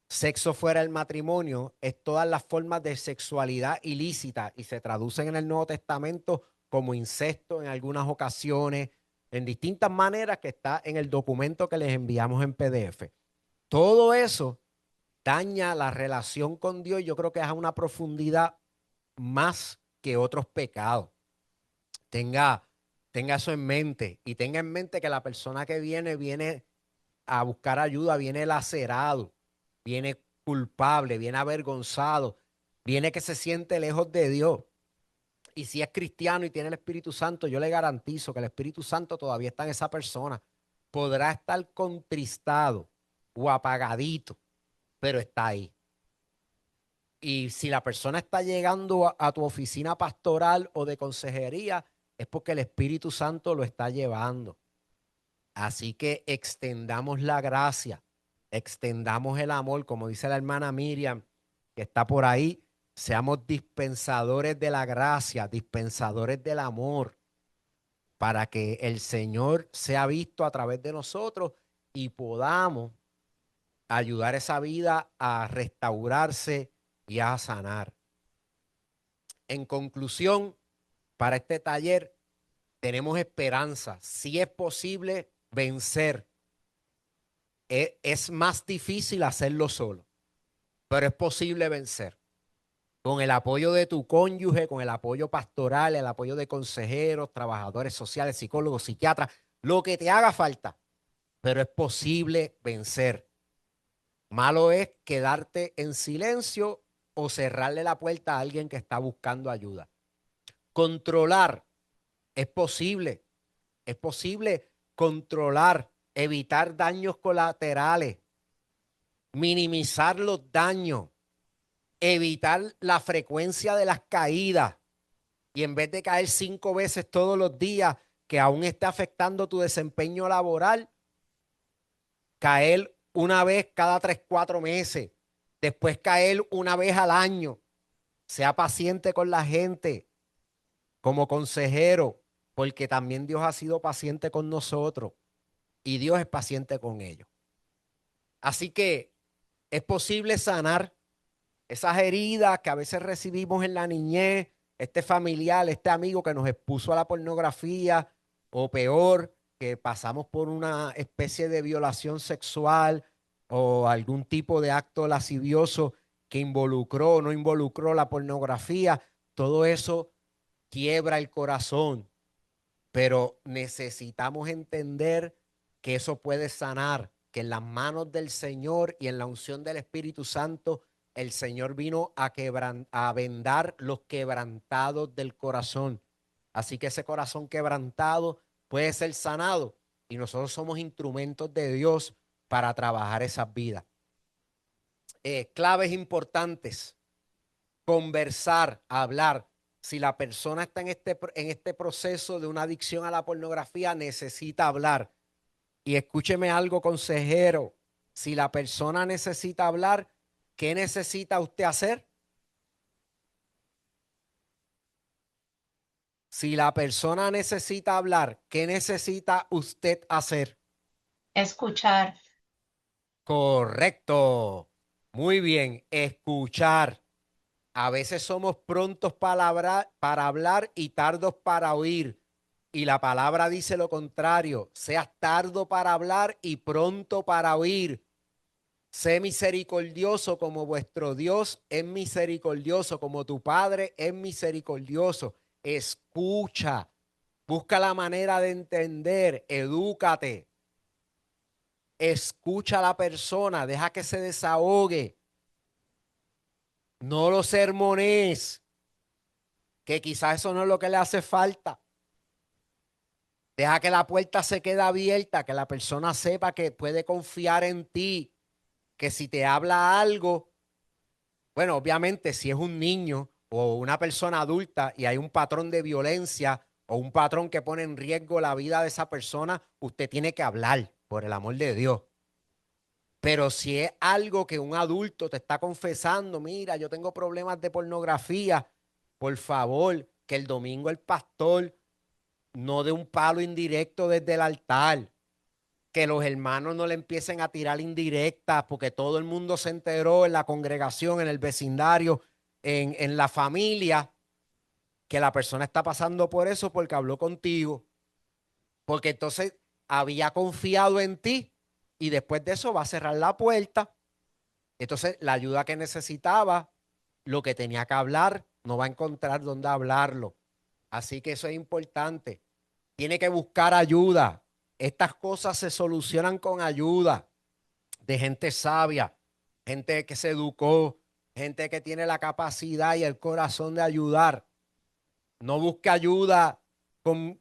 sexo fuera del matrimonio, es todas las formas de sexualidad ilícita y se traducen en el Nuevo Testamento como incesto en algunas ocasiones, en distintas maneras que está en el documento que les enviamos en PDF. Todo eso daña la relación con Dios. Yo creo que es a una profundidad más que otros pecados. Tenga eso en mente y tenga en mente que la persona que viene a buscar ayuda, viene lacerado, viene culpable, viene avergonzado, viene que se siente lejos de Dios. Y si es cristiano y tiene el Espíritu Santo, yo le garantizo que el Espíritu Santo todavía está en esa persona. Podrá estar contristado o apagadito, pero está ahí. Y si la persona está llegando a tu oficina pastoral o de consejería, es porque el Espíritu Santo lo está llevando. Así que extendamos la gracia, extendamos el amor, como dice la hermana Miriam, que está por ahí, seamos dispensadores de la gracia, dispensadores del amor, para que el Señor sea visto a través de nosotros y podamos ayudar a esa vida a restaurarse y a sanar. En conclusión, para este taller tenemos esperanza. Sí es posible vencer. Es más difícil hacerlo solo, pero es posible vencer. Con el apoyo de tu cónyuge, con el apoyo pastoral, el apoyo de consejeros, trabajadores sociales, psicólogos, psiquiatras, lo que te haga falta, pero es posible vencer. Malo es quedarte en silencio o cerrarle la puerta a alguien que está buscando ayuda. Controlar es posible controlar, evitar daños colaterales, minimizar los daños, evitar la frecuencia de las caídas y en vez de caer 5 veces todos los días que aún esté afectando tu desempeño laboral, caer una vez cada 3, 4 meses, después caer una vez al año. Sea paciente con la gente como consejero, porque también Dios ha sido paciente con nosotros y Dios es paciente con ellos. Así que es posible sanar esas heridas que a veces recibimos en la niñez, este familiar, este amigo que nos expuso a la pornografía o peor, que pasamos por una especie de violación sexual o algún tipo de acto lascivioso que involucró o no involucró la pornografía. Todo eso quiebra el corazón, pero necesitamos entender que eso puede sanar, que en las manos del Señor y en la unción del Espíritu Santo, el Señor vino a vendar los quebrantados del corazón. Así que ese corazón quebrantado puede ser sanado y nosotros somos instrumentos de Dios para trabajar esas vidas. Claves importantes: conversar, hablar. Si la persona está en este proceso de una adicción a la pornografía, necesita hablar. Y escúcheme algo, consejero. Si la persona necesita hablar, ¿qué necesita usted hacer? Si la persona necesita hablar, ¿qué necesita usted hacer? Escuchar. Correcto. Muy bien. Escuchar. A veces somos prontos para hablar y tardos para oír. Y la palabra dice lo contrario. Seas tardo para hablar y pronto para oír. Sé misericordioso como vuestro Dios es misericordioso, como tu Padre es misericordioso. Escucha. Busca la manera de entender. Edúcate. Escucha a la persona. Deja que se desahogue. No lo sermones, que quizás eso no es lo que le hace falta. Deja que la puerta se quede abierta, que la persona sepa que puede confiar en ti, que si te habla algo, bueno, obviamente si es un niño o una persona adulta y hay un patrón de violencia o un patrón que pone en riesgo la vida de esa persona, usted tiene que hablar, por el amor de Dios. Pero si es algo que un adulto te está confesando, mira, yo tengo problemas de pornografía, por favor, que el domingo el pastor no dé un palo indirecto desde el altar, que los hermanos no le empiecen a tirar indirectas, porque todo el mundo se enteró en la congregación, en el vecindario, en la familia, que la persona está pasando por eso porque habló contigo, porque entonces había confiado en ti. Y después de eso va a cerrar la puerta. Entonces, la ayuda que necesitaba, lo que tenía que hablar, no va a encontrar dónde hablarlo. Así que eso es importante. Tiene que buscar ayuda. Estas cosas se solucionan con ayuda de gente sabia, gente que se educó, gente que tiene la capacidad y el corazón de ayudar. No busque ayuda con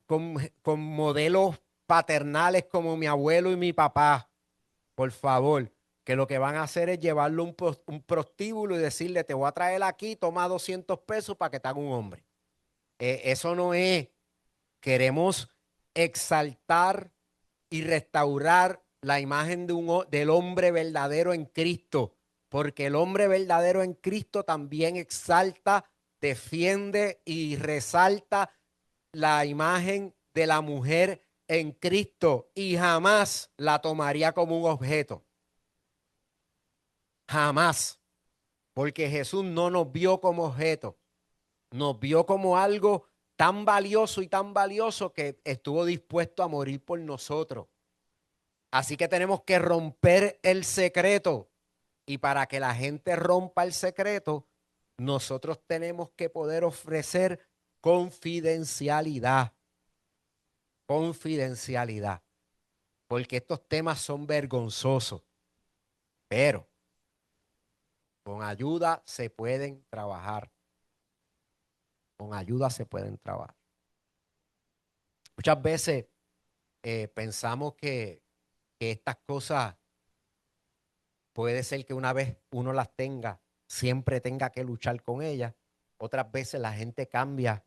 modelos paternales como mi abuelo y mi papá. Por favor, que lo que van a hacer es llevarlo un prostíbulo y decirle, te voy a traer aquí, toma 200 pesos para que te haga un hombre. Eso no es. Queremos exaltar y restaurar la imagen del hombre verdadero en Cristo, porque el hombre verdadero en Cristo también exalta, defiende y resalta la imagen de la mujer en Cristo y jamás la tomaría como un objeto. Jamás. Porque Jesús no nos vio como objeto. nos vio como algo tan valioso que estuvo dispuesto a morir por nosotros. Así que tenemos que romper el secreto. Y para que la gente rompa el secreto, nosotros tenemos que poder ofrecer confidencialidad. Confidencialidad. Porque estos temas son vergonzosos. Pero con ayuda se pueden trabajar. Con ayuda se pueden trabajar. Muchas veces pensamos que estas cosas puede ser que una vez uno las tenga, siempre tenga que luchar con ellas. Otras veces la gente cambia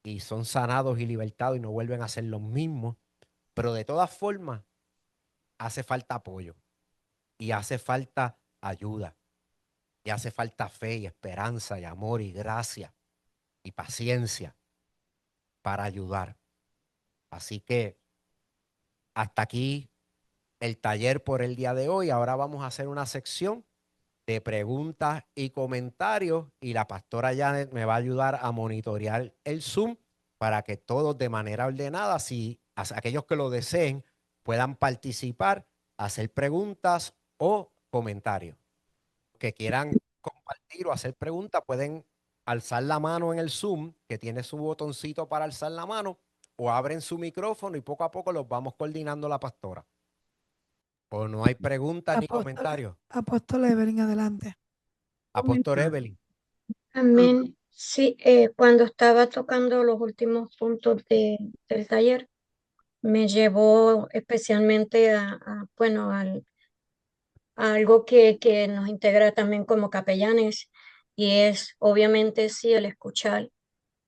y son sanados y libertados y no vuelven a ser los mismos. Pero de todas formas, hace falta apoyo y hace falta ayuda y hace falta fe y esperanza y amor y gracia y paciencia para ayudar. Así que hasta aquí el taller por el día de hoy. Ahora vamos a hacer una sección de preguntas y comentarios y la pastora Janet me va a ayudar a monitorear el Zoom para que todos de manera ordenada, si aquellos que lo deseen, puedan participar, hacer preguntas o comentarios. Que quieran compartir o hacer preguntas, pueden alzar la mano en el Zoom, que tiene su botoncito para alzar la mano, o abren su micrófono y poco a poco los vamos coordinando la pastora. O no hay preguntas ni comentarios. Apóstol Evelyn, adelante. Apóstol Evelyn. Amén. Sí, cuando estaba tocando los últimos puntos del taller, me llevó especialmente bueno, a algo que nos integra también como capellanes, y es obviamente sí el escuchar,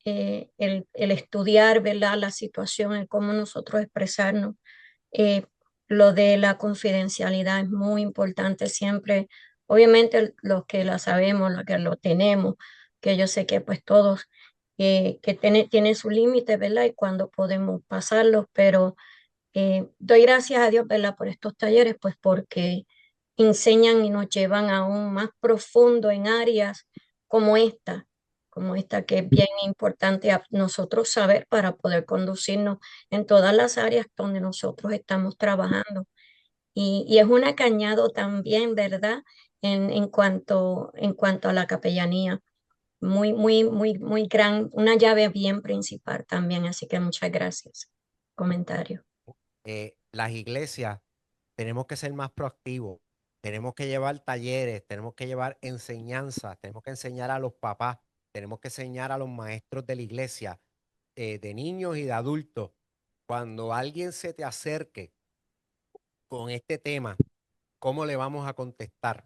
el estudiar, ¿verdad? La situación, el cómo nosotros expresarnos. Eh, lo de la confidencialidad es muy importante siempre. Obviamente los que la sabemos, los que lo tenemos, que yo sé que pues todos que tienen su límite, ¿verdad? Y cuando podemos pasarlos, pero doy gracias a Dios, ¿verdad? Por estos talleres, pues porque enseñan y nos llevan aún más profundo en áreas como esta que es bien importante a nosotros saber para poder conducirnos en todas las áreas donde nosotros estamos trabajando. Y es un acañado también, ¿verdad? En cuanto a la capellanía. Muy, muy, muy, muy gran, una llave bien principal también. Así que muchas gracias. Comentario. Las iglesias tenemos que ser más proactivos, tenemos que llevar talleres, tenemos que llevar enseñanzas, tenemos que enseñar a los papás, tenemos que enseñar a los maestros de la iglesia, de niños y de adultos. Cuando alguien se te acerque con este tema, ¿cómo le vamos a contestar?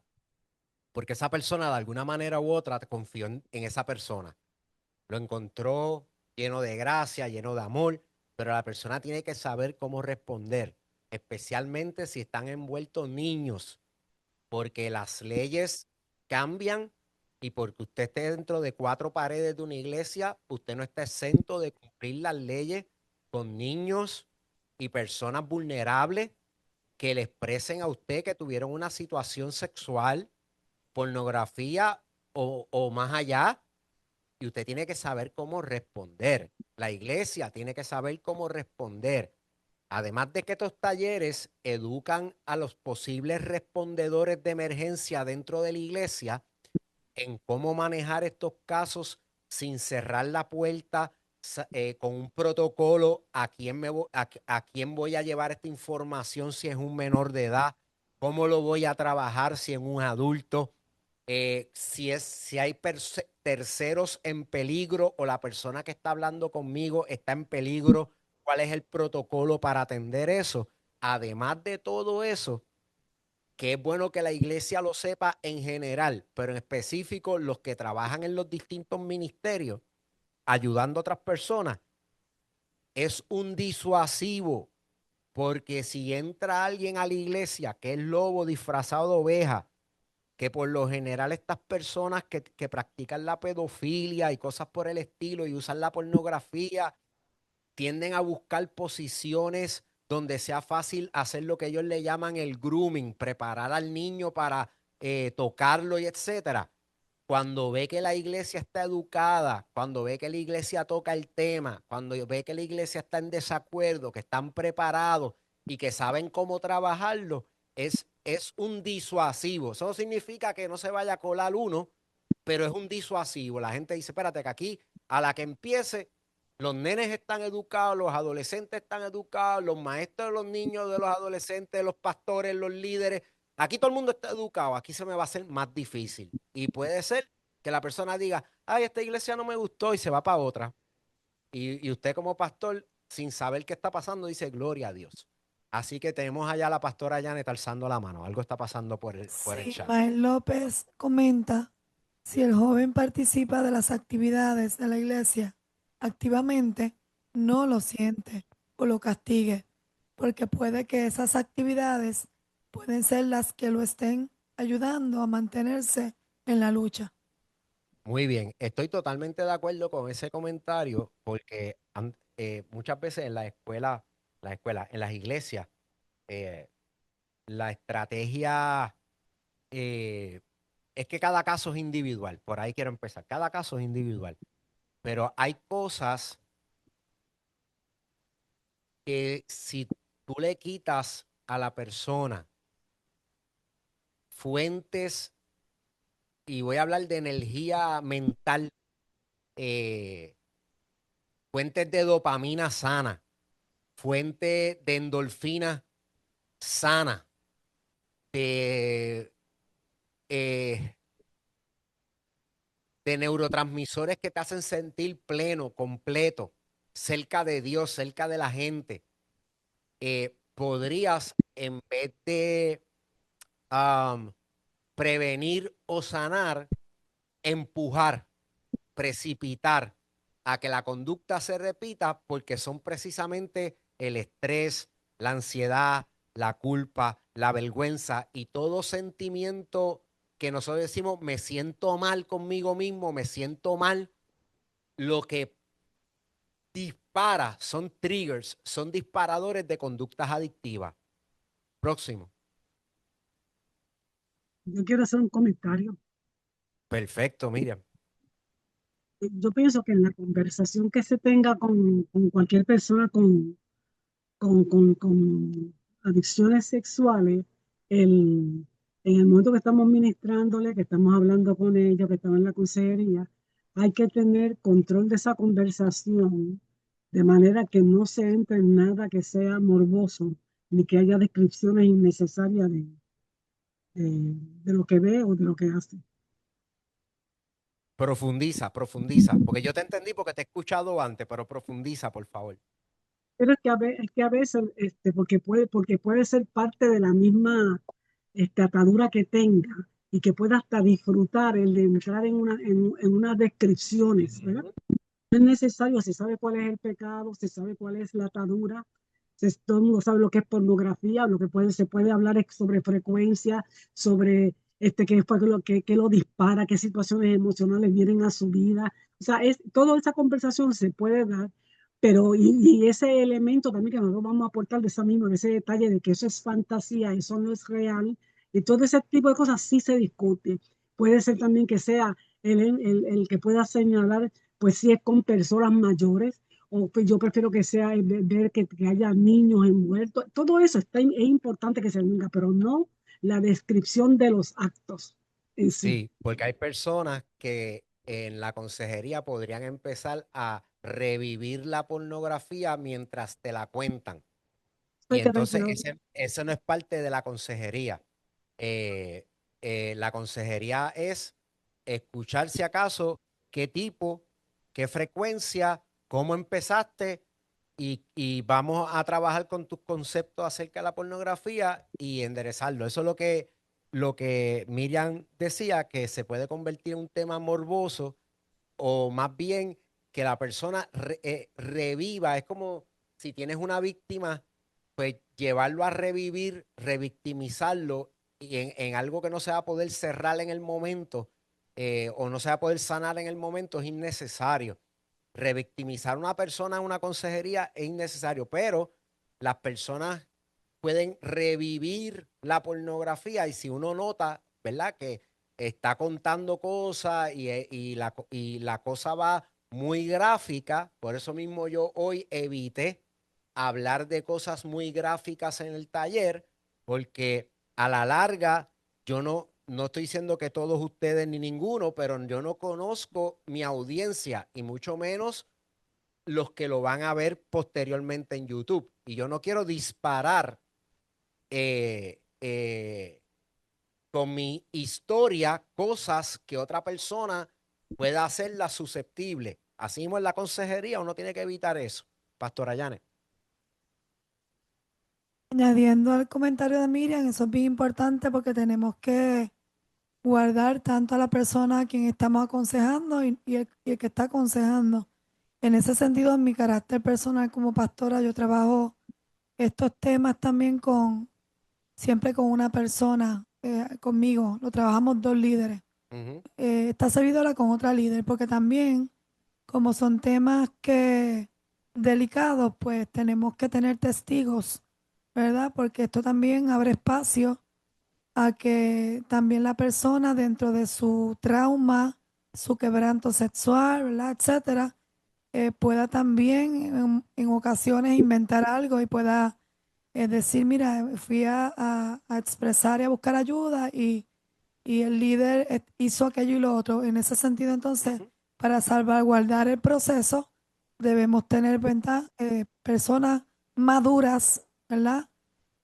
Porque esa persona de alguna manera u otra confió en esa persona. Lo encontró lleno de gracia, lleno de amor, pero la persona tiene que saber cómo responder, especialmente si están envueltos niños, porque las leyes cambian y porque usted esté dentro de 4 paredes de una iglesia, usted no está exento de cumplir las leyes con niños y personas vulnerables que le expresen a usted que tuvieron una situación sexual, pornografía o más allá, y usted tiene que saber cómo responder. La iglesia tiene que saber cómo responder. Además de que estos talleres educan a los posibles respondedores de emergencia dentro de la iglesia en cómo manejar estos casos sin cerrar la puerta, con un protocolo a quién voy a llevar esta información si es un menor de edad, cómo lo voy a trabajar si es un adulto, si hay terceros en peligro o la persona que está hablando conmigo está en peligro, cuál es el protocolo para atender eso. Además de todo eso, que es bueno que la iglesia lo sepa en general, pero en específico los que trabajan en los distintos ministerios, ayudando a otras personas, es un disuasivo, porque si entra alguien a la iglesia que es lobo disfrazado de oveja, que por lo general estas personas que practican la pedofilia y cosas por el estilo y usan la pornografía, tienden a buscar posiciones donde sea fácil hacer lo que ellos le llaman el grooming, preparar al niño para tocarlo y etcétera. cuando ve que la iglesia está educada, cuando ve que la iglesia toca el tema, cuando ve que la iglesia está en desacuerdo, que están preparados y que saben cómo trabajarlo, es un disuasivo. Eso no significa que no se vaya a colar uno, pero es un disuasivo. La gente dice, espérate, que aquí a la que empiece, los nenes están educados, los adolescentes están educados, los maestros de los niños, de los adolescentes, los pastores, los líderes. Aquí todo el mundo está educado, aquí se me va a hacer más difícil. Y puede ser que la persona diga, ay, esta iglesia no me gustó y se va para otra. Y usted como pastor, sin saber qué está pasando, dice, gloria a Dios. Así que tenemos allá a la pastora Janet alzando la mano. Algo está pasando por el Sí, chat. Ismael López comenta, si el joven participa de las actividades de la iglesia activamente, no lo siente o lo castigue, porque puede que esas actividades pueden ser las que lo estén ayudando a mantenerse en la lucha. Muy bien, estoy totalmente de acuerdo con ese comentario porque muchas veces en en las iglesias, eh, la estrategia eh, es que cada caso es individual. Por ahí quiero empezar. Cada caso es individual. Pero hay cosas que si tú le quitas a la persona fuentes, y voy a hablar de energía mental, eh, fuentes de dopamina sana, fuente de endorfina sana, de, eh, de neurotransmisores que te hacen sentir pleno, completo, cerca de Dios, cerca de la gente. Podrías, en vez de prevenir o sanar, empujar, precipitar a que la conducta se repita porque son precisamente el estrés, la ansiedad, la culpa, la vergüenza y todo sentimiento que nosotros decimos, me siento mal conmigo mismo, me siento mal, lo que dispara son triggers, son disparadores de conductas adictivas. Próximo. Yo quiero hacer un comentario. Perfecto, Miriam. Yo pienso que en la conversación que se tenga con cualquier persona con adicciones sexuales, en el momento que estamos ministrándole, que estamos hablando con ellos, que estamos en la consejería, hay que tener control de esa conversación de manera que no se entre en nada que sea morboso, ni que haya descripciones innecesarias de lo que ve o de lo que hace. Profundiza, porque yo te entendí porque te he escuchado antes, pero profundiza, por favor. Pero es que a veces, porque puede ser parte de la misma atadura que tenga y que pueda hasta disfrutar el de entrar en unas descripciones, ¿verdad? No es necesario, se sabe cuál es el pecado, se sabe cuál es la atadura, todo el mundo sabe lo que es pornografía, se puede hablar es sobre frecuencia, sobre qué fue que lo dispara, qué situaciones emocionales vienen a su vida. O sea, toda esa conversación se puede dar, pero y ese elemento también que nosotros vamos a aportar de ese detalle de que eso es fantasía, eso no es real, y todo ese tipo de cosas sí se discute. Puede ser también que sea el que pueda señalar, pues si es con personas mayores, o pues yo prefiero que sea ver que haya niños envueltos. Todo eso es importante que se venga, pero no la descripción de los actos en sí. Sí, porque hay personas que en la consejería podrían empezar a revivir la pornografía mientras te la cuentan. Y Hay que entonces reiterar. ese no es parte de la consejería. La consejería es escuchar si acaso qué tipo, qué frecuencia, cómo empezaste y vamos a trabajar con tus conceptos acerca de la pornografía y enderezarlo. Eso es lo que Miriam decía, que se puede convertir en un tema morboso o más bien que la persona reviva. Es como si tienes una víctima, pues llevarlo a revivir, revictimizarlo y en algo que no se va a poder cerrar en el momento o no se va a poder sanar en el momento es innecesario. Revictimizar a una persona en una consejería es innecesario, pero las personas pueden revivir la pornografía y si uno nota, ¿verdad? Que está contando cosas y la cosa va muy gráfica. Por eso mismo yo hoy evité hablar de cosas muy gráficas en el taller, porque a la larga yo no estoy diciendo que todos ustedes ni ninguno, pero yo no conozco mi audiencia y mucho menos los que lo van a ver posteriormente en YouTube. Y yo no quiero disparar eh, eh, con mi historia cosas que otra persona pueda hacerla susceptible. Así mismo en la consejería uno tiene que evitar eso. Pastora Yanes. Añadiendo al comentario de Miriam, eso es bien importante porque tenemos que guardar tanto a la persona a quien estamos aconsejando y el que está aconsejando. En ese sentido, en mi carácter personal como pastora, yo trabajo estos temas también siempre con una persona, conmigo. Lo trabajamos dos líderes. Esta servidora con otra líder, porque también, como son temas delicados, pues tenemos que tener testigos, ¿verdad? Porque esto también abre espacio a que también la persona dentro de su trauma, su quebranto sexual, ¿verdad? Etcétera, pueda también en ocasiones inventar algo y pueda decir, mira, fui a expresar y a buscar ayuda y el líder hizo aquello y lo otro. En ese sentido, entonces, para salvaguardar el proceso, debemos tener personas maduras, ¿verdad?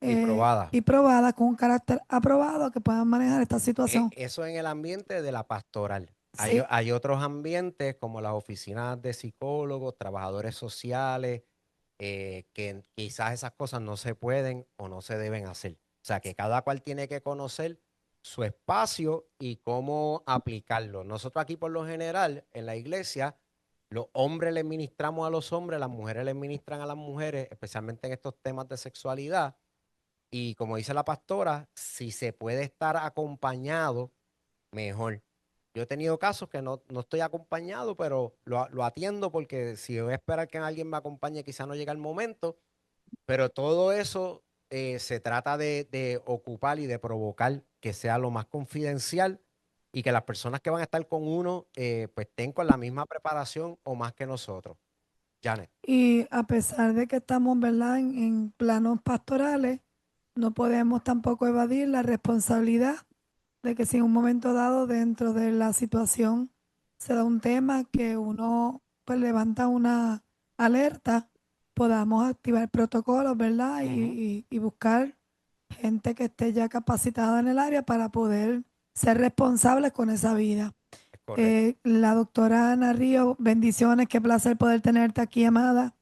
Y probada. Y probadas, con un carácter aprobado, que puedan manejar esta situación. Eso en el ambiente de la pastoral. Sí. Hay otros ambientes como las oficinas de psicólogos, trabajadores sociales, que quizás esas cosas no se pueden o no se deben hacer. O sea, que cada cual tiene que conocer su espacio y cómo aplicarlo. Nosotros aquí por lo general en la iglesia, los hombres les ministramos a los hombres, las mujeres les ministran a las mujeres, especialmente en estos temas de sexualidad. Y como dice la pastora, si se puede estar acompañado, mejor. Yo he tenido casos que no estoy acompañado, pero lo atiendo porque si voy a esperar que alguien me acompañe, quizá no llega el momento. Pero todo eso se trata de ocupar y de provocar que sea lo más confidencial y que las personas que van a estar con uno pues estén con la misma preparación o más que nosotros. Janet. Y a pesar de que estamos, ¿verdad?, en planos pastorales, no podemos tampoco evadir la responsabilidad de que si en un momento dado dentro de la situación se da un tema que uno pues levanta una alerta, podamos activar protocolos, ¿verdad? Y buscar gente que esté ya capacitada en el área para poder ser responsables con esa vida. Es correcto. La doctora Ana Río, bendiciones, qué placer poder tenerte aquí, amada.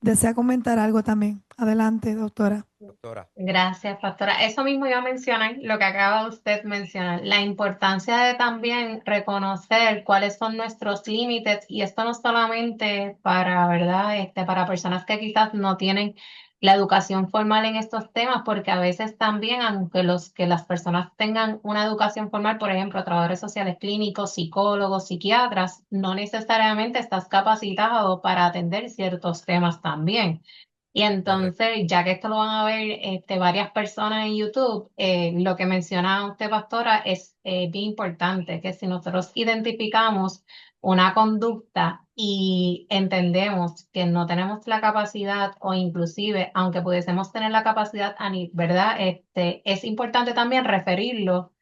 Desea comentar algo también. Adelante, doctora. Doctora. Gracias, pastora. Eso mismo iba a mencionar, lo que acaba usted de mencionar, la importancia de también reconocer cuáles son nuestros límites, y esto no solamente para, ¿verdad? Para personas que quizás no tienen la educación formal en estos temas, porque a veces también, aunque las personas tengan una educación formal, por ejemplo, trabajadores sociales clínicos, psicólogos, psiquiatras, no necesariamente estás capacitado para atender ciertos temas también. Y Correcto. entonces, ya que esto lo van a ver varias personas en YouTube, lo que menciona usted, pastora, es bien importante, que si nosotros identificamos una conducta y entendemos que no tenemos la capacidad, o inclusive, aunque pudiésemos tener la capacidad, ¿verdad? Es importante también referirlo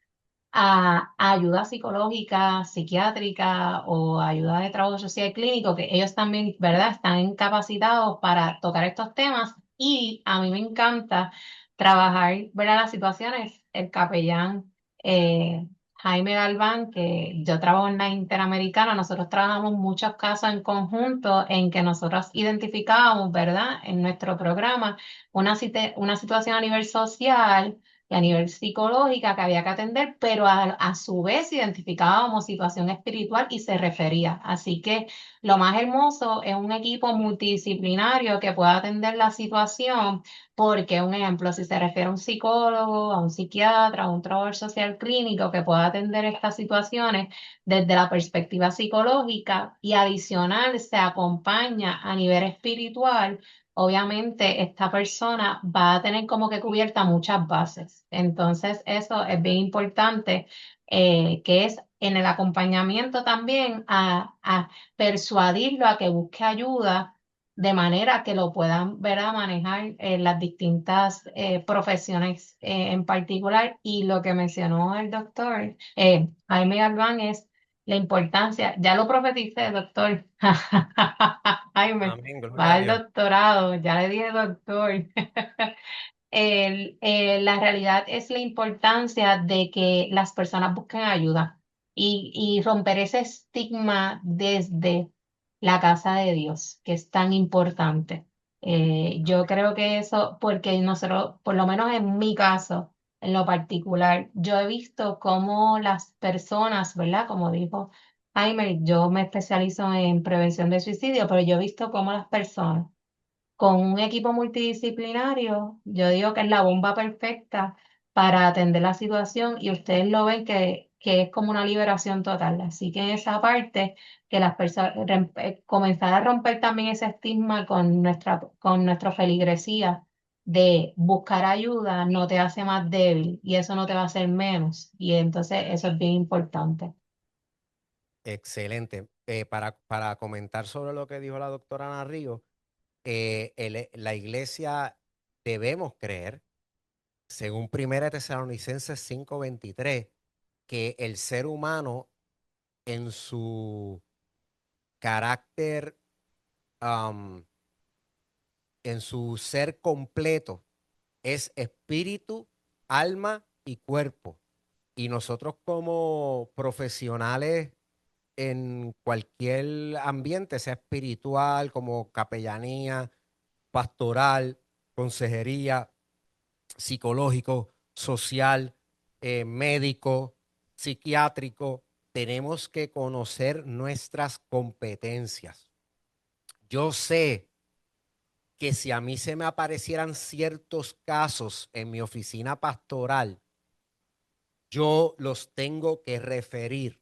a ayuda psicológica, psiquiátrica o ayuda de trabajo social clínico, que ellos también, ¿verdad?, están capacitados para tocar estos temas. Y a mí me encanta trabajar, ¿verdad?, las situaciones. El capellán Jaime Galván, que yo trabajo en la Interamericana, nosotros trabajamos muchos casos en conjunto en que nosotros identificábamos, ¿verdad?, en nuestro programa una situación a nivel social y a nivel psicológica que había que atender, pero a su vez identificábamos situación espiritual y se refería. Así que lo más hermoso es un equipo multidisciplinario que pueda atender la situación, porque un ejemplo, si se refiere a un psicólogo, a un psiquiatra, a un trabajador social clínico que pueda atender estas situaciones desde la perspectiva psicológica, y adicional se acompaña a nivel espiritual obviamente esta persona va a tener como que cubierta muchas bases. Entonces, eso es bien importante, que es en el acompañamiento también a persuadirlo a que busque ayuda de manera que lo puedan ver a manejar las distintas profesiones en particular. Y lo que mencionó el doctor Jaime Galván es la importancia, ya lo profeticé, doctor. Jaime, Amén, gloria va a al Dios. doctorado, ya le dije doctor. La realidad es la importancia de que las personas busquen ayuda y romper ese estigma desde la casa de Dios, que es tan importante. Yo creo que eso, porque nosotros, por lo menos en mi caso, en lo particular, yo he visto cómo las personas, ¿verdad? Como dijo Jaime, yo me especializo en prevención de suicidio, pero yo he visto cómo las personas con un equipo multidisciplinario, yo digo que es la bomba perfecta para atender la situación y ustedes lo ven que es como una liberación total. Así que en esa parte, que las personas, comenzar a romper también ese estigma con nuestra feligresía de buscar ayuda no te hace más débil y eso no te va a hacer menos. Y entonces eso es bien importante. Excelente. Para comentar sobre lo que dijo la doctora Ana Río, la iglesia debemos creer, según 1 Tesalonicenses 5:23, que el ser humano en su carácter, am, en su ser completo, es espíritu, alma y cuerpo. Y nosotros como profesionales en cualquier ambiente, sea espiritual, como capellanía, pastoral, consejería, psicológico, social, médico, psiquiátrico, tenemos que conocer nuestras competencias. Yo sé que si a mí se me aparecieran ciertos casos en mi oficina pastoral, yo los tengo que referir,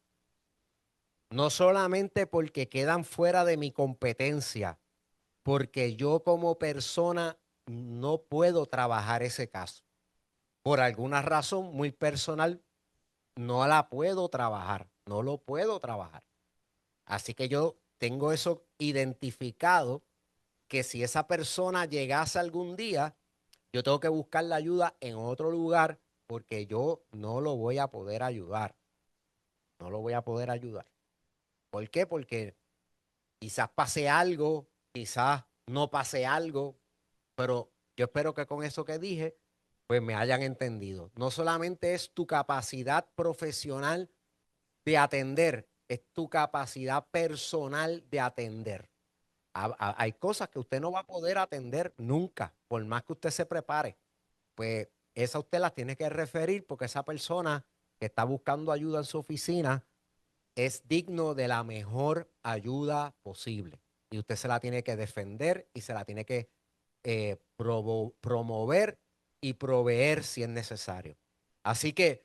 no solamente porque quedan fuera de mi competencia, porque yo como persona no puedo trabajar ese caso. Por alguna razón muy personal, no la puedo trabajar, no lo puedo trabajar. Así que yo tengo eso identificado, que si esa persona llegase algún día, yo tengo que buscar la ayuda en otro lugar porque yo no lo voy a poder ayudar. No lo voy a poder ayudar. ¿Por qué? Porque quizás pase algo, quizás no pase algo, pero yo espero que con eso que dije, pues me hayan entendido. No solamente es tu capacidad profesional de atender, es tu capacidad personal de atender. Hay cosas que usted no va a poder atender nunca, por más que usted se prepare. Pues esa usted las tiene que referir porque esa persona que está buscando ayuda en su oficina es digno de la mejor ayuda posible. Y usted se la tiene que defender y se la tiene que promover y proveer si es necesario. Así que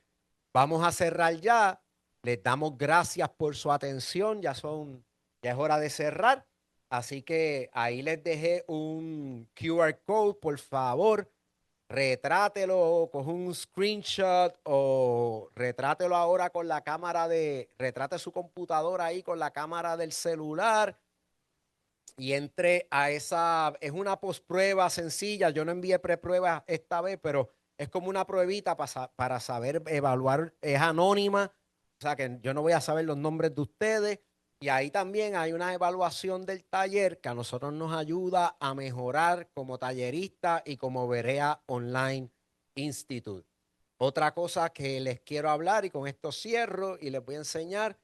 vamos a cerrar ya. Les damos gracias por su atención. Ya es hora de cerrar. Así que ahí les dejé un QR code, por favor. Retrátelo, coge un screenshot o retrátelo ahora con la cámara retrate su computadora ahí con la cámara del celular y entre a es una posprueba sencilla. Yo no envié prepruebas esta vez, pero es como una pruebita para saber evaluar, es anónima, o sea que yo no voy a saber los nombres de ustedes. Y ahí también hay una evaluación del taller que a nosotros nos ayuda a mejorar como tallerista y como Berea Online Institute. Otra cosa que les quiero hablar y con esto cierro y les voy a enseñar,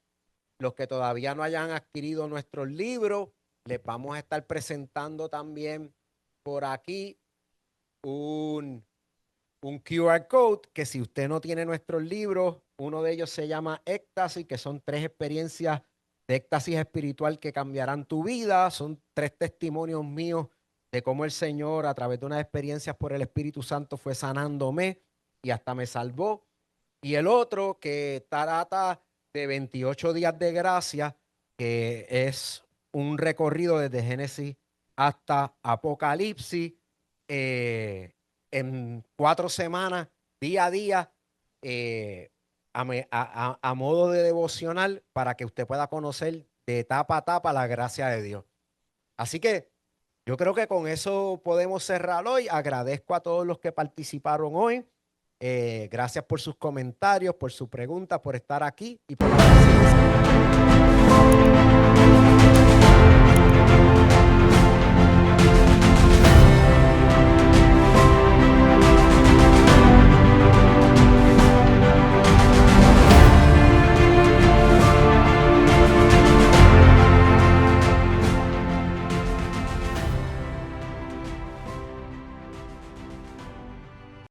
los que todavía no hayan adquirido nuestros libros, les vamos a estar presentando también por aquí un QR code que si usted no tiene nuestros libros, uno de ellos se llama Éxtasis, que son 3 experiencias de éxtasis espiritual que cambiarán tu vida. Son 3 testimonios míos de cómo el Señor a través de unas experiencias por el Espíritu Santo fue sanándome y hasta me salvó. Y el otro que trata de 28 días de gracia, que es un recorrido desde Génesis hasta Apocalipsis, en 4 semanas, día a día, a modo de devocional, para que usted pueda conocer de etapa a etapa la gracia de Dios. Así que yo creo que con eso podemos cerrar hoy. Agradezco a todos los que participaron hoy. Gracias por sus comentarios, por sus preguntas, por estar aquí y por la paciencia.